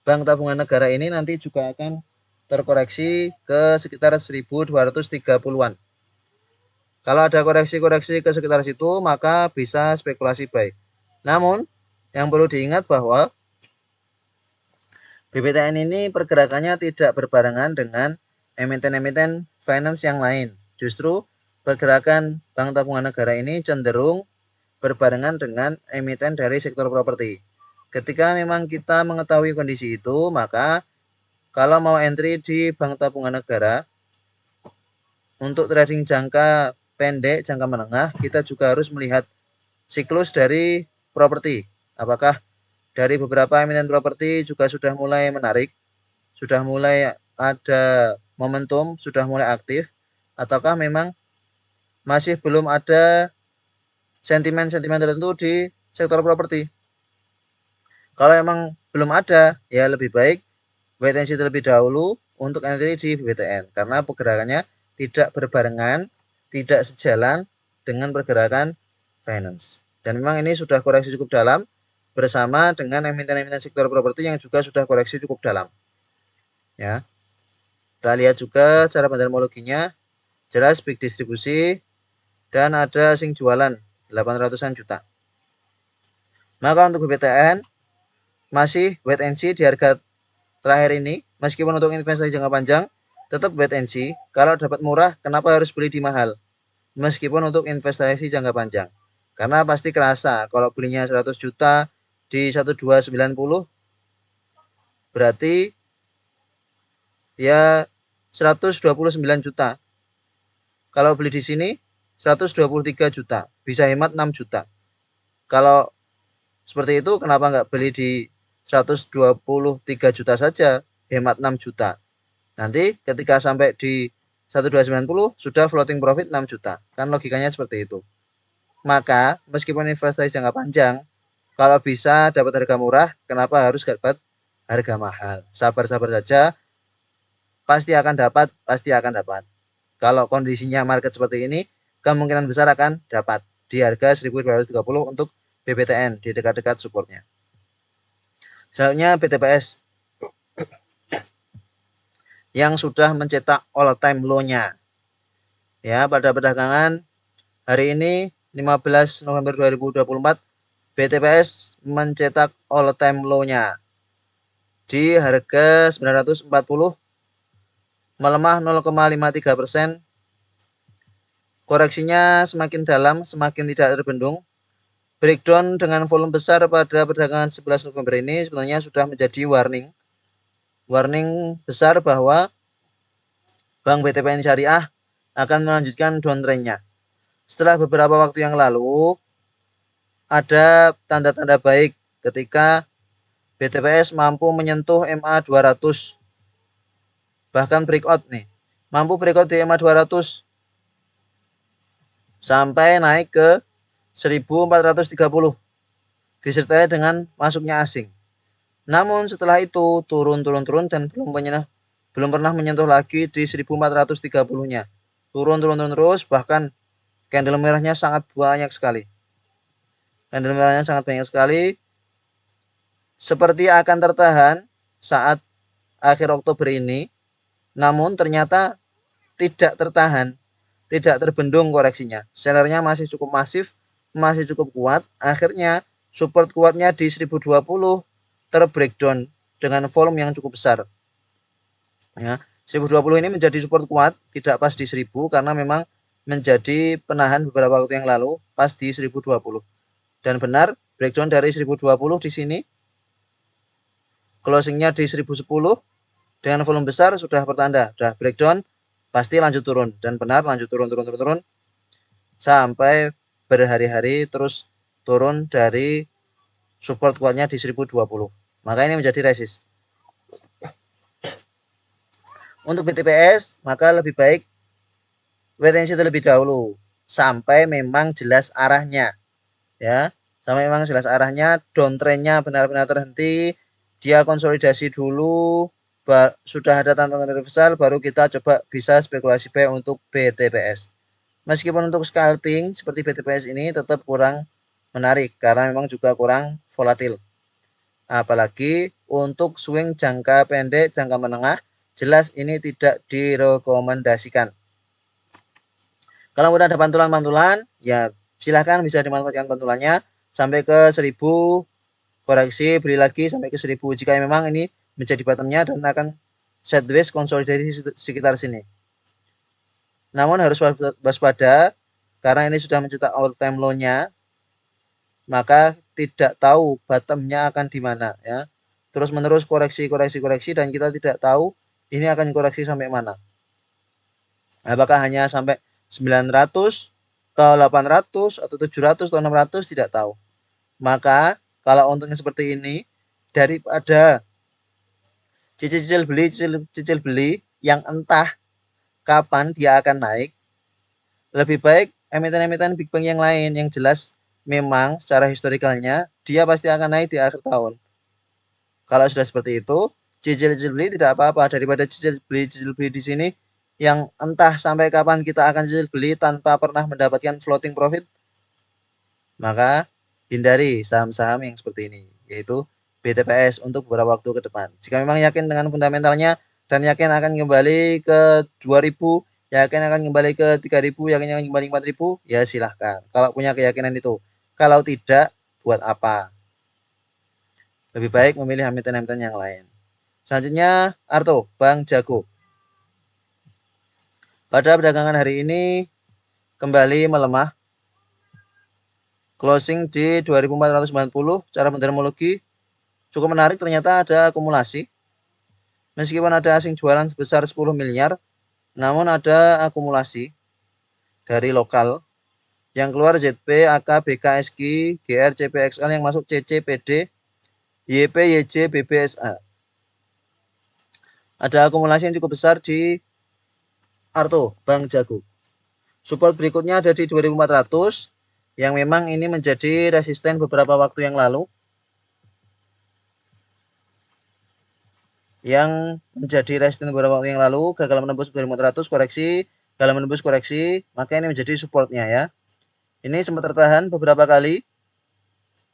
Bank Tabungan Negara ini nanti juga akan terkoreksi ke sekitar 1230-an. Kalau ada koreksi-koreksi ke sekitar situ, maka bisa spekulasi buy. Namun, yang perlu diingat bahwa BBTN ini pergerakannya tidak berbarengan dengan emiten-emiten finance yang lain. Justru pergerakan Bank Tabungan Negara ini cenderung berbarengan dengan emiten dari sektor properti. Ketika memang kita mengetahui kondisi itu, maka kalau mau entry di Bank Tabungan Negara, untuk trading jangka pendek, jangka menengah, kita juga harus melihat siklus dari properti. Apakah dari beberapa emiten properti juga sudah mulai menarik, sudah mulai ada momentum, sudah mulai aktif, ataukah memang masih belum ada sentimen-sentimen tertentu di sektor properti. Kalau memang belum ada, ya lebih baik wait and see terlebih dahulu untuk entry di BBTN, karena pergerakannya tidak berbarengan, tidak sejalan dengan pergerakan finance. Dan memang ini sudah koreksi cukup dalam bersama dengan emiten-emiten sektor properti yang juga sudah koreksi cukup dalam. Ya. Kita lihat juga cara bandarmologinya, jelas big distribusi dan ada sing jualan 800-an juta. Maka untuk BBTN masih wait and see di harga terakhir ini, meskipun untuk investasi jangka panjang tetap wait and see. Kalau dapat murah, kenapa harus beli di mahal? Meskipun untuk investasi jangka panjang, karena pasti kerasa kalau belinya 100 juta di 1290, berarti ya 129 juta. Kalau beli di sini 123 juta, bisa hemat 6 juta. Kalau seperti itu, kenapa nggak beli di 123 juta saja, hemat 6 juta. Nanti ketika sampai di 1290 sudah floating profit 6 juta. Kan logikanya seperti itu. Maka meskipun investasi jangka panjang, kalau bisa dapat harga murah, kenapa harus dapat harga mahal? Sabar-sabar saja, pasti akan dapat. Kalau kondisinya market seperti ini, kemungkinan besar akan dapat di harga 1230 untuk BBTN di dekat-dekat supportnya. Selanjutnya BTPS yang sudah mencetak all time low-nya. Ya, pada perdagangan hari ini 15 November 2024, BTPS mencetak all time low-nya di harga 940, melemah 0,53%. Koreksinya semakin dalam, semakin tidak terbendung. Breakdown dengan volume besar pada perdagangan 11 November ini sebenarnya sudah menjadi warning besar bahwa Bank BTPN Syariah akan melanjutkan downtrend-nya. Setelah beberapa waktu yang lalu, ada tanda-tanda baik ketika BTPS mampu menyentuh MA 200, bahkan breakout nih, mampu breakout di MA 200 sampai naik ke 1430, disertai dengan masuknya asing. Namun setelah itu turun dan belum pernah menyentuh lagi di 1430-nya. Turun terus, bahkan candle merahnya sangat banyak sekali. Seperti akan tertahan saat akhir Oktober ini, namun ternyata tidak tertahan, tidak terbendung koreksinya. Sellernya masih cukup masif, masih cukup kuat. Akhirnya support kuatnya di 1020 terbreakdown dengan volume yang cukup besar. Ya, 1020 ini menjadi support kuat, tidak pas di 1000 karena memang menjadi penahan beberapa waktu yang lalu pas di 1020. Dan benar, breakdown dari 1020 di sini closingnya di 1010 dengan volume besar sudah pertanda, sudah breakdown, pasti lanjut turun. Dan benar lanjut turun sampai berhari-hari terus turun dari support kuatnya di 1020. Maka ini menjadi resist. Untuk BTPS, maka lebih baik wait and see terlebih dahulu sampai memang jelas arahnya. Ya, sampai memang jelas arahnya, downtrendnya benar-benar terhenti, dia konsolidasi dulu, sudah ada tanda-tanda reversal, baru kita coba bisa spekulasi buy untuk BTPS. Meskipun untuk scalping seperti BTPS ini tetap kurang menarik karena memang juga kurang volatil. Apalagi untuk swing jangka pendek, jangka menengah, jelas ini tidak direkomendasikan. Kalau udah ada pantulan-pantulan, ya silahkan bisa dimanfaatkan pantulannya sampai ke 1000, koreksi beli lagi sampai ke 1000 jika memang ini menjadi bottomnya dan akan sideways konsolidasi sekitar sini. Namun harus waspada karena ini sudah mencetak all time low-nya, maka tidak tahu bottomnya akan di mana ya. Terus menerus koreksi dan kita tidak tahu ini akan koreksi sampai mana. Apakah hanya sampai 900 atau 800 atau 700 atau 600 tidak tahu. Maka kalau untungnya seperti ini, daripada cicil beli yang entah kapan dia akan naik, lebih baik emiten-emiten Big Bang yang lain yang jelas memang secara historikalnya dia pasti akan naik di akhir tahun. Kalau sudah seperti itu, cicil beli tidak apa-apa daripada cicil beli di sini yang entah sampai kapan kita akan cicil beli tanpa pernah mendapatkan floating profit. Maka hindari saham-saham yang seperti ini, yaitu BTPS untuk beberapa waktu ke depan. Jika memang yakin dengan fundamentalnya dan yakin akan kembali ke 2000, yakin akan kembali ke 3000, yakin akan kembali ke 4000, ya silahkan. Kalau punya keyakinan itu. Kalau tidak, buat apa? Lebih baik memilih emiten-emiten yang lain. Selanjutnya, Arto, Bank Jago. Pada perdagangan hari ini kembali melemah. Closing di 2490, cara mendermologi cukup menarik, ternyata ada akumulasi. Meskipun ada asing jualan sebesar 10 miliar, namun ada akumulasi dari lokal yang keluar ZP, AK, BK, SQ, GR, CPXL yang masuk CC, PD, YP, YJ, BBSA. Ada akumulasi yang cukup besar di Arto, Bank Jago. Support berikutnya ada di 2400 yang memang ini menjadi resisten beberapa waktu yang lalu. Yang menjadi resisten beberapa waktu yang lalu, gagal menembus 2400, koreksi, gagal menembus koreksi, maka ini menjadi supportnya ya. Ini sempat tertahan beberapa kali,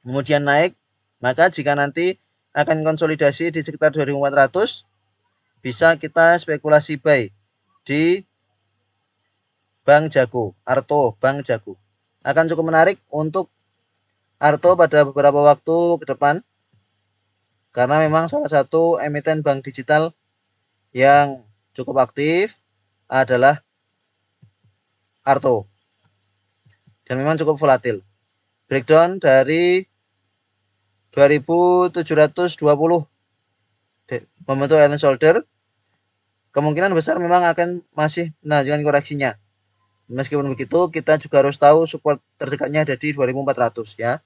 kemudian naik, maka jika nanti akan konsolidasi di sekitar 2400, bisa kita spekulasi buy di Bank Jago, Arto Bank Jago. Akan cukup menarik untuk Arto pada beberapa waktu ke depan, karena memang salah satu emiten bank digital yang cukup aktif adalah Arto dan memang cukup volatil. Breakdown dari 2720 membentuk head and shoulder, kemungkinan besar memang akan masih melanjutkan koreksinya. Meskipun begitu, kita juga harus tahu support terdekatnya ada di 2400 ya.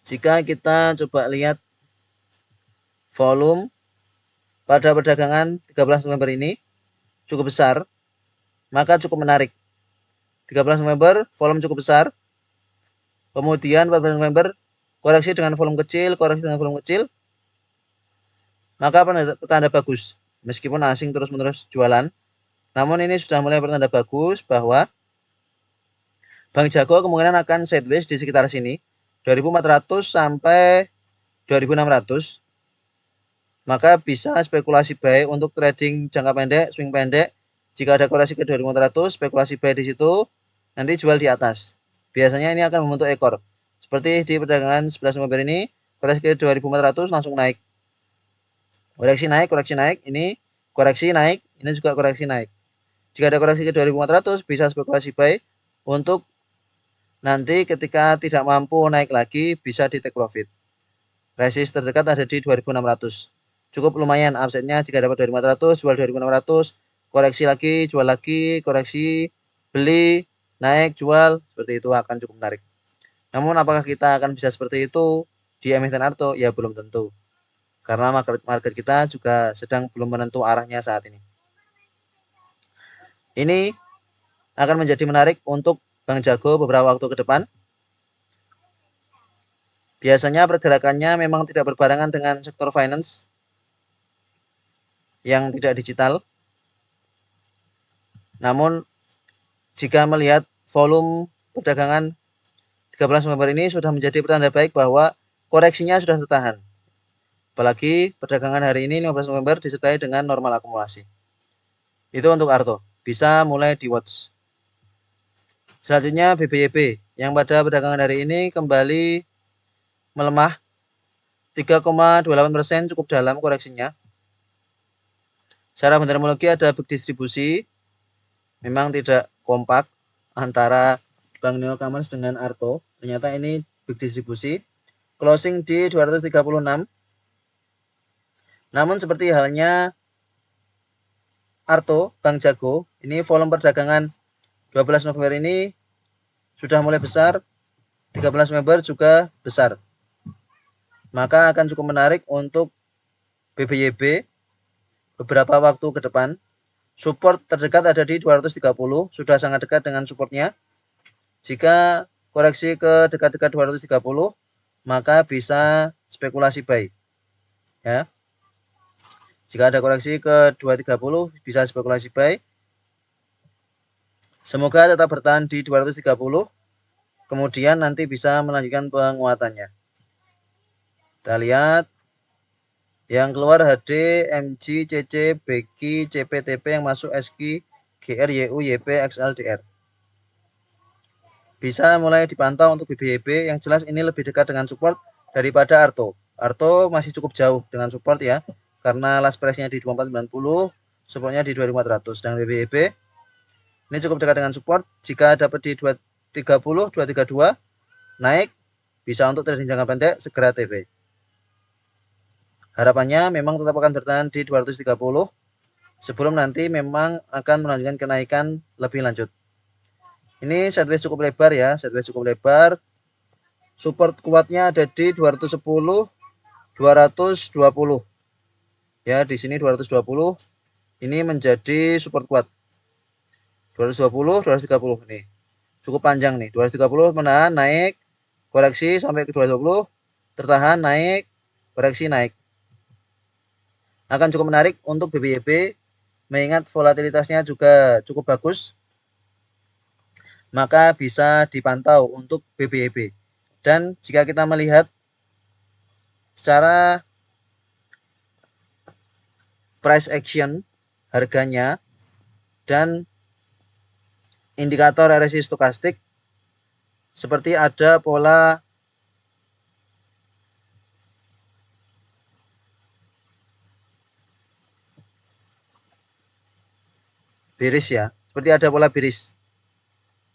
Jika kita coba lihat volume pada perdagangan 13 November ini cukup besar, maka cukup menarik. 13 November volume cukup besar, kemudian 14 November koreksi dengan volume kecil, maka pertanda bagus. Meskipun asing terus-menerus jualan, namun ini sudah mulai pertanda bagus bahwa Bank Jago kemungkinan akan sideways di sekitar sini, 2400 sampai 2600. Maka bisa spekulasi buy untuk trading jangka pendek, swing pendek. Jika ada koreksi ke 2400, spekulasi buy di situ, nanti jual di atas. Biasanya ini akan membentuk ekor. Seperti di perdagangan 11 November ini, koreksi ke 2400 langsung naik. Koreksi naik, ini koreksi naik, ini juga koreksi naik. Jika ada koreksi ke 2400, bisa spekulasi buy untuk nanti ketika tidak mampu naik lagi, bisa di take profit. Resist terdekat ada di 2600. Cukup lumayan upside-nya jika dapat 2400, jual 2600, koreksi lagi, jual lagi, koreksi, beli, naik, jual, seperti itu akan cukup menarik. Namun apakah kita akan bisa seperti itu di emiten Arto? Ya belum tentu. Karena market kita juga sedang belum menentu arahnya saat ini. Ini akan menjadi menarik untuk Bank Jago beberapa waktu ke depan. Biasanya pergerakannya memang tidak berbarengan dengan sektor finance yang tidak digital. Namun jika melihat volume perdagangan 13 November ini sudah menjadi pertanda baik bahwa koreksinya sudah tertahan. Apalagi perdagangan hari ini 15 November disertai dengan normal akumulasi. Itu untuk Arto. Bisa mulai di watch. Selanjutnya BBYB yang pada perdagangan hari ini kembali melemah 3,28% cukup dalam koreksinya. Secara fundamentologi ada big distribusi. Memang tidak kompak antara Bank Neo Commerce dengan Arto. Ternyata ini big distribusi. Closing di 236. Namun seperti halnya Arto, Bank Jago, ini volume perdagangan 12 November ini sudah mulai besar, 13 November juga besar. Maka akan cukup menarik untuk BBYB beberapa waktu ke depan. Support terdekat ada di 230, sudah sangat dekat dengan supportnya. Jika koreksi ke dekat-dekat 230, maka bisa spekulasi buy. Ya. Jika ada koreksi ke 230 bisa spekulasi buy. Semoga tetap bertahan di 230. Kemudian nanti bisa melanjutkan penguatannya. Kita lihat yang keluar HD, MG, CC, BQ, CPTP yang masuk SQ, GR, YU, YP, XLDR. Bisa mulai dipantau untuk BBYB. Yang jelas ini lebih dekat dengan support daripada Arto. Arto masih cukup jauh dengan support ya. Karena last price-nya di 2490, supportnya di 2400. Dan BBYB ini cukup dekat dengan support. Jika dapat di 230, 232 naik, bisa untuk trading jangka pendek segera TP. Harapannya memang tetap akan bertahan di 230 sebelum nanti memang akan melanjutkan kenaikan lebih lanjut. Ini sideways cukup lebar ya, sideways cukup lebar. Support kuatnya ada di 210, 220. Ya, di sini 220. Ini menjadi support kuat. 220, 230 nih. Cukup panjang nih. 230 menahan naik, koreksi sampai ke 220, tertahan naik, koreksi naik. Akan cukup menarik untuk BBYB, mengingat volatilitasnya juga cukup bagus. Maka bisa dipantau untuk BBYB. Dan jika kita melihat secara price action harganya dan indikator RSI stokastik seperti ada pola bearish ya, seperti ada pola bearish.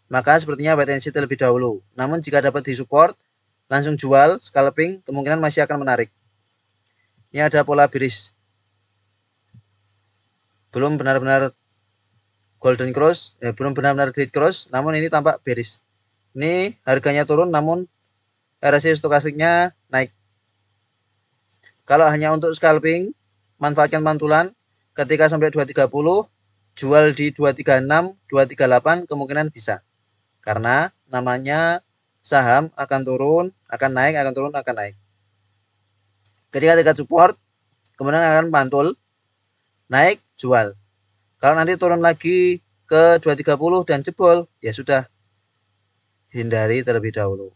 Maka sepertinya wait and see terlebih dahulu. Namun jika dapat di support, langsung jual, scalping, kemungkinan masih akan menarik. Ini ada pola bearish. Belum benar-benar golden cross, belum benar-benar great cross, namun ini tampak bearish. Ini harganya turun, namun RSI stokastiknya naik. Kalau hanya untuk scalping, manfaatkan pantulan. Ketika sampai 230, jual di 236, 238 kemungkinan bisa. Karena namanya saham akan turun, akan naik, akan turun, akan naik. Ketika dekat support, kemudian akan pantul, naik, jual. Kalau nanti turun lagi ke 230 dan jebol, ya sudah, hindari terlebih dahulu.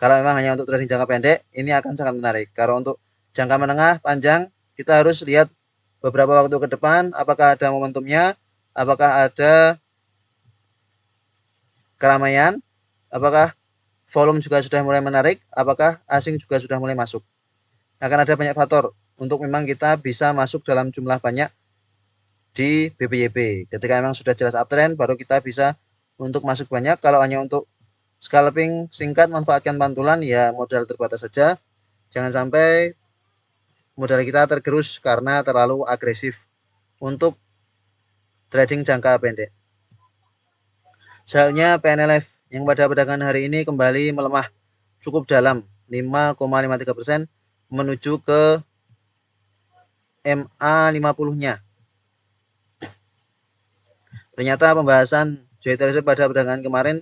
Kalau memang hanya untuk trading jangka pendek, ini akan sangat menarik. Kalau untuk jangka menengah, panjang, kita harus lihat beberapa waktu ke depan, apakah ada momentumnya, apakah ada keramaian, apakah volume juga sudah mulai menarik, apakah asing juga sudah mulai masuk. Akan ada banyak faktor untuk memang kita bisa masuk dalam jumlah banyak di BBYB. Ketika memang sudah jelas uptrend, baru kita bisa untuk masuk banyak. Kalau hanya untuk scalping singkat, manfaatkan pantulan, ya modal terbatas saja. Jangan sampai modal kita tergerus karena terlalu agresif untuk trading jangka pendek. Selanjutnya PNLF yang pada perdagangan hari ini kembali melemah cukup dalam 5,53% menuju ke MA50-nya. Ternyata pembahasan joy trader pada perdagangan kemarin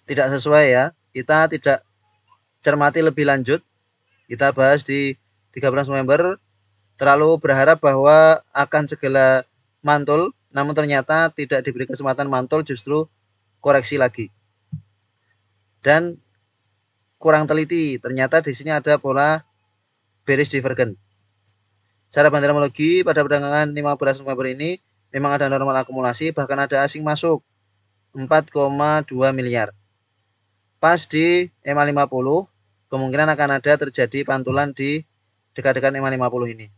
tidak sesuai ya. Kita tidak cermati lebih lanjut. Kita bahas di 13 November terlalu berharap bahwa akan segera mantul, namun ternyata tidak diberi kesempatan mantul, justru koreksi lagi. Dan kurang teliti, ternyata di sini ada pola bearish divergent. Cara banderologi pada perdagangan 15 November ini memang ada normal akumulasi, bahkan ada asing masuk 4,2 miliar. Pas di EMA 50, kemungkinan akan ada terjadi pantulan di dekat-dekat EMA 50 ini.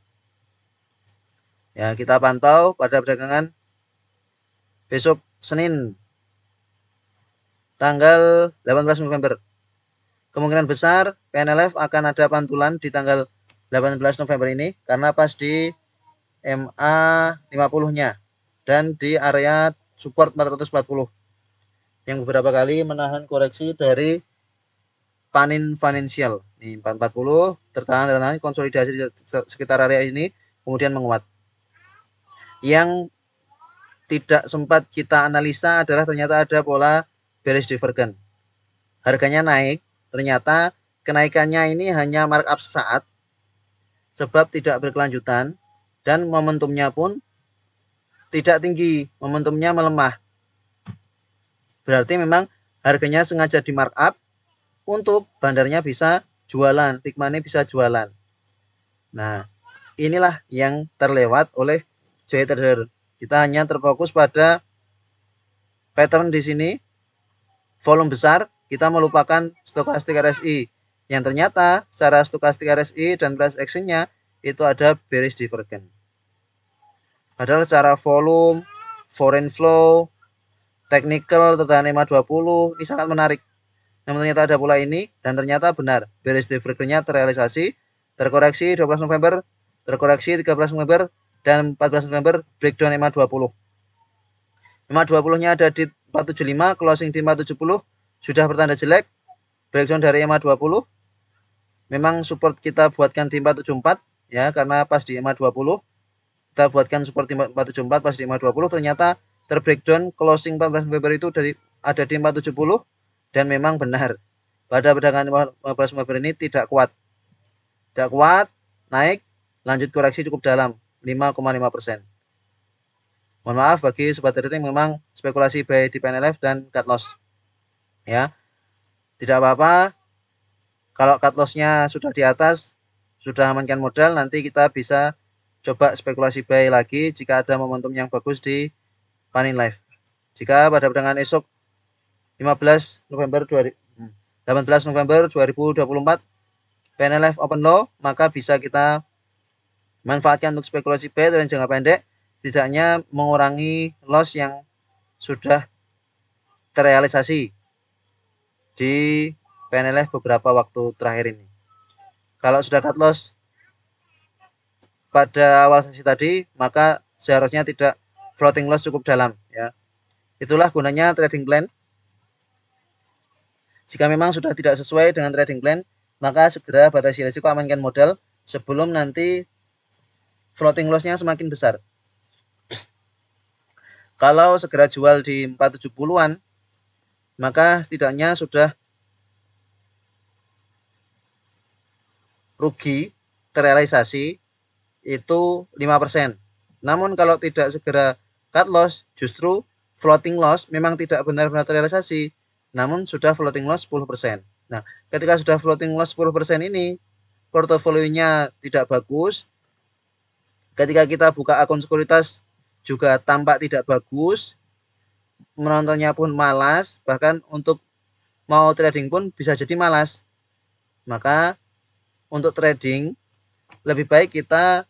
Ya, kita pantau pada perdagangan besok Senin tanggal 18 November. Kemungkinan besar PNLF akan ada pantulan di tanggal 18 November ini karena pas di MA 50-nya dan di area support 440 yang beberapa kali menahan koreksi dari panin financial. Ini 440 tertahan konsolidasi di sekitar area ini kemudian menguat. Yang tidak sempat kita analisa adalah ternyata ada pola bearish divergent. Harganya naik, ternyata kenaikannya ini hanya markup sesaat sebab tidak berkelanjutan dan momentumnya pun tidak tinggi, momentumnya melemah. Berarti memang harganya sengaja di markup untuk bandarnya bisa jualan, big money bisa jualan. Nah, inilah yang terlewat oleh joy trader. Kita hanya terfokus pada pattern di sini, volume besar, kita melupakan stokastik RSI yang ternyata secara stokastik RSI dan price action-nya itu ada bearish divergent. Padahal secara volume, foreign flow, technical, tertahan EMA 20 ini sangat menarik. Namun ternyata ada pola ini dan ternyata benar bearish divergent-nya terrealisasi, terkoreksi 12 November, terkoreksi 13 November dan 14 November breakdown EMA 20. EMA 20-nya ada di 475, closing di 470, sudah bertanda jelek. Breakdown dari EMA 20 memang support kita buatkan di 474 ya, karena pas di EMA 20 kita buatkan support di 474, pas di EMA 20 ternyata terbreakdown closing 14 November itu ada di 470 dan memang benar pada perdagangan 15 November ini tidak kuat. Tidak kuat, naik, lanjut koreksi cukup dalam 5,5%. Mohon maaf bagi sobat trader yang memang spekulasi buy di PNLF dan cut loss. Ya. Tidak apa-apa. Kalau cut loss-nya sudah di atas, sudah amankan modal, nanti kita bisa coba spekulasi buy lagi jika ada momentum yang bagus di Panin Live. Jika pada perdagangan esok 18 November 2024 PNLF open low, maka bisa kita manfaatkan untuk spekulasi buy dan jangka pendek, setidaknya mengurangi loss yang sudah terrealisasi di PNLF beberapa waktu terakhir ini. Kalau sudah cut loss pada awal sesi tadi, maka seharusnya tidak floating loss cukup dalam ya. Itulah gunanya trading plan. Jika memang sudah tidak sesuai dengan trading plan, maka segera batasi risiko, amankan modal sebelum nanti floating loss-nya semakin besar. Kalau segera jual di 470-an, maka setidaknya sudah rugi terrealisasi itu 5%. Namun kalau tidak segera cut loss, justru floating loss memang tidak benar-benar terrealisasi, namun sudah floating loss 10%. Nah, ketika sudah floating loss 10% ini, portofolionya tidak bagus. Ketika kita buka akun sekuritas juga tampak tidak bagus, menontonnya pun malas, bahkan untuk mau trading pun bisa jadi malas. Maka untuk trading lebih baik kita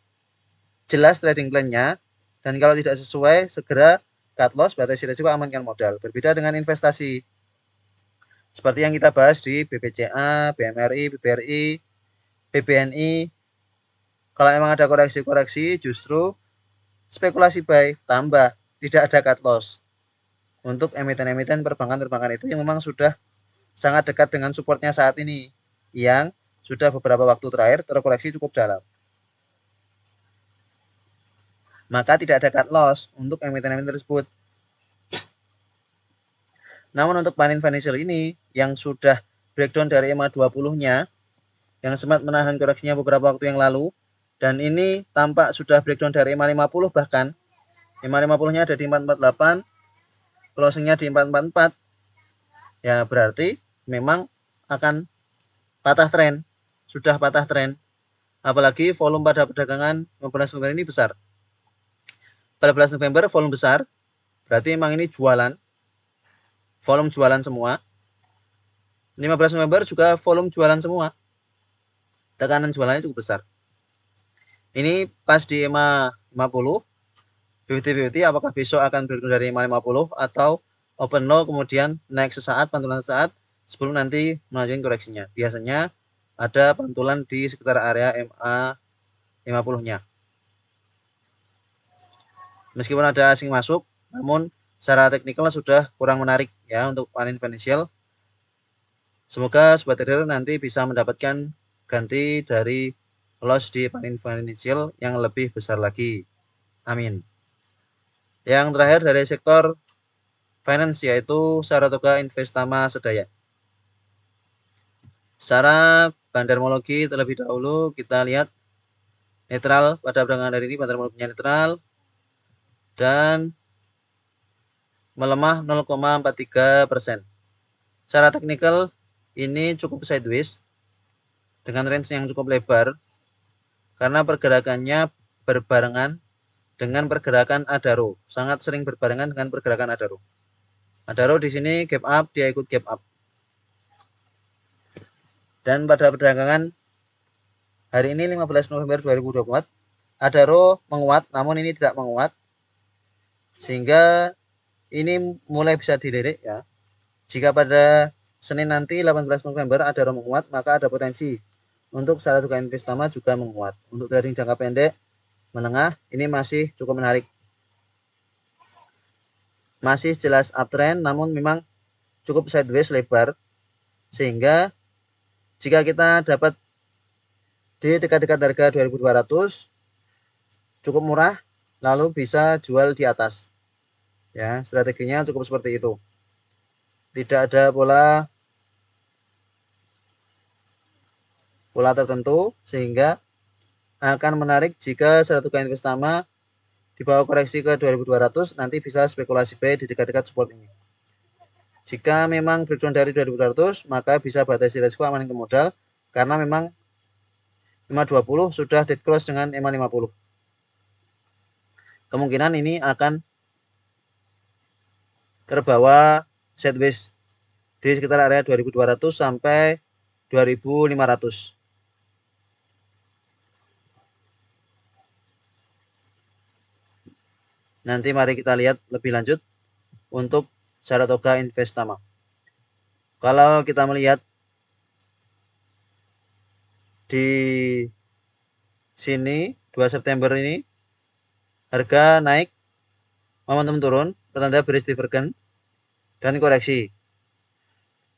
jelas trading plan-nya, dan kalau tidak sesuai segera cut loss, batasi risiko, amankan modal. Berbeda dengan investasi seperti yang kita bahas di BBCA, BMRI, BBRI, BBNI. Kalau memang ada koreksi-koreksi, justru spekulasi buy tambah, tidak ada cut loss. Untuk emiten-emiten perbankan-perbankan itu yang memang sudah sangat dekat dengan supportnya saat ini, yang sudah beberapa waktu terakhir terkoreksi cukup dalam. Maka tidak ada cut loss untuk emiten-emiten tersebut. Namun untuk Panin Financial ini yang sudah breakdown dari EMA 20-nya, yang sempat menahan koreksinya beberapa waktu yang lalu, Dan ini tampak sudah breakdown dari EMA 50, bahkan EMA 50-nya ada di 448, closingnya di 444. Ya berarti memang akan patah tren, sudah patah tren. Apalagi volume pada perdagangan 15 November ini besar. 14 November volume besar, berarti memang ini jualan, volume jualan semua. 15 November juga volume jualan semua, tekanan jualannya cukup besar. Ini pas di EMA 50, 50-50, apakah besok akan breakdown dari EMA 50 atau open low kemudian naik sesaat, pantulan sesaat sebelum nanti melanjutkan koreksinya. Biasanya ada pantulan di sekitar area EMA 50-nya. Meskipun ada asing masuk, namun secara teknikal sudah kurang menarik ya untuk panen financial. Semoga sobat trader nanti bisa mendapatkan ganti dari loss di panen financial yang lebih besar lagi. Amin. Yang terakhir dari sektor finance yaitu Saratoga Investama Sedaya. Secara bandarmologi terlebih dahulu kita lihat netral pada perdagangan hari ini, bandarmologinya netral dan melemah 0,43%. Secara teknikal ini cukup sideways dengan range yang cukup lebar karena pergerakannya berbarengan dengan pergerakan Adaro, sangat sering berbarengan dengan pergerakan Adaro. Adaro di sini gap up, dia ikut gap up. Dan pada perdagangan hari ini 15 November 2024, Adaro menguat, namun ini tidak menguat, sehingga ini mulai bisa dilirik ya. Jika pada Senin nanti 18 November Adaro menguat, maka ada potensi untuk Saratoga Investama juga menguat. Untuk trading jangka pendek menengah ini masih cukup menarik. Masih jelas uptrend, namun memang cukup sideways lebar, sehingga jika kita dapat di dekat-dekat harga 2200 cukup murah, lalu bisa jual di atas ya. Strateginya cukup seperti itu, tidak ada pola tertentu, sehingga akan menarik jika Saratoga Investama dibawa koreksi ke 2200, nanti bisa spekulasi buy di dekat-dekat support ini. Jika memang breakdown dari 2200, maka bisa batasi resiko, amanin ke modal, karena memang EMA 20 sudah dead cross dengan EMA 50. Kemungkinan ini akan terbawa sideways di sekitar area 2200 sampai 2500. Nanti mari kita lihat lebih lanjut untuk Saratoga Investama. Kalau kita melihat di sini 2 September ini harga naik, momentum turun, pertanda bearish divergence dan koreksi.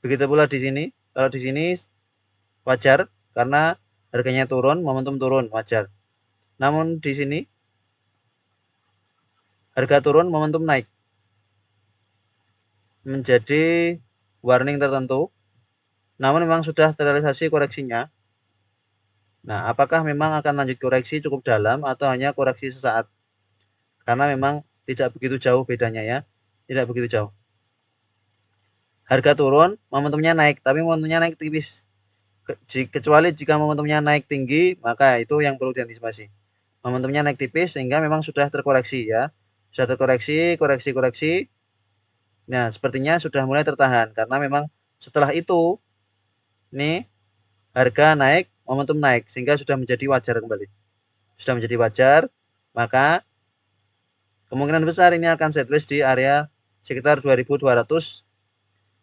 Begitu pula di sini, kalau di sini wajar karena harganya turun, momentum turun, wajar. Namun di sini harga turun, momentum naik, menjadi warning tertentu. Namun memang sudah terrealisasi koreksinya. Nah, apakah memang akan lanjut koreksi cukup dalam atau hanya koreksi sesaat? Karena memang tidak begitu jauh bedanya ya, tidak begitu jauh. Harga turun, momentumnya naik, tapi momentumnya naik tipis. Kecuali jika momentumnya naik tinggi, maka itu yang perlu diantisipasi. Momentumnya naik tipis sehingga memang sudah terkoreksi ya. Sudah terkoreksi, koreksi. Nah, sepertinya sudah mulai tertahan karena memang setelah itu nih harga naik, momentum naik sehingga sudah menjadi wajar kembali. Sudah menjadi wajar, maka kemungkinan besar ini akan sideways di area sekitar 2200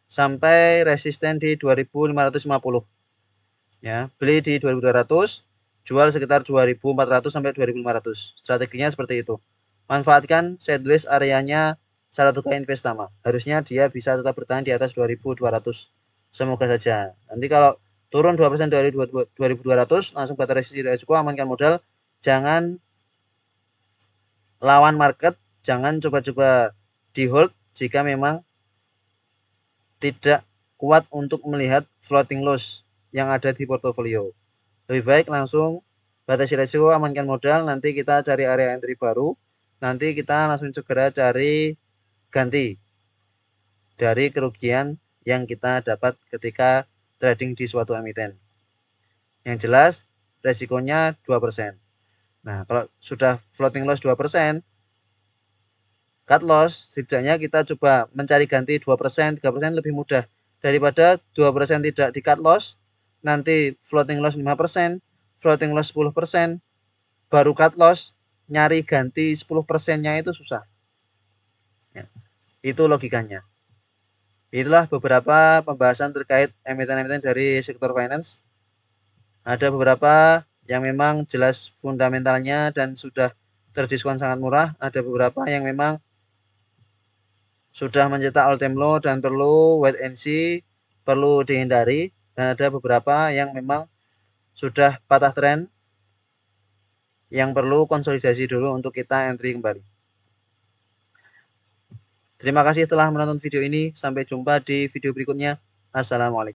sampai resisten di 2550. Ya, beli di 2200, jual sekitar 2400 sampai 2500. Strateginya seperti itu. Manfaatkan sideways areanya Saratoga Investama. Harusnya dia bisa tetap bertahan di atas 2200. Semoga saja. Nanti kalau turun 2% dari 2200, langsung batasi resiko, amankan modal. Jangan lawan market, jangan coba-coba di hold jika memang tidak kuat untuk melihat floating loss yang ada di portofolio. Lebih baik langsung Batasi resiko, amankan modal, nanti kita cari area entry baru, nanti kita langsung segera cari ganti dari kerugian yang kita dapat ketika trading di suatu emiten. Yang jelas resikonya 2%. Nah, kalau sudah floating loss 2%, cut loss, setidaknya kita coba mencari ganti 2%, 3% lebih mudah. Daripada 2% tidak di cut loss, nanti floating loss 5%, floating loss 10%, baru cut loss, nyari ganti 10%-nya itu susah. Ya, itu logikanya. Itulah beberapa pembahasan terkait emiten-emiten dari sektor finance. Ada beberapa yang memang jelas fundamentalnya dan sudah terdiskon sangat murah. Ada beberapa yang memang sudah mencetak all time low dan perlu wait and see, perlu dihindari. Dan ada beberapa yang memang sudah patah tren yang perlu konsolidasi dulu untuk kita entry kembali. Terima kasih telah menonton video ini. Sampai jumpa di video berikutnya. Assalamualaikum.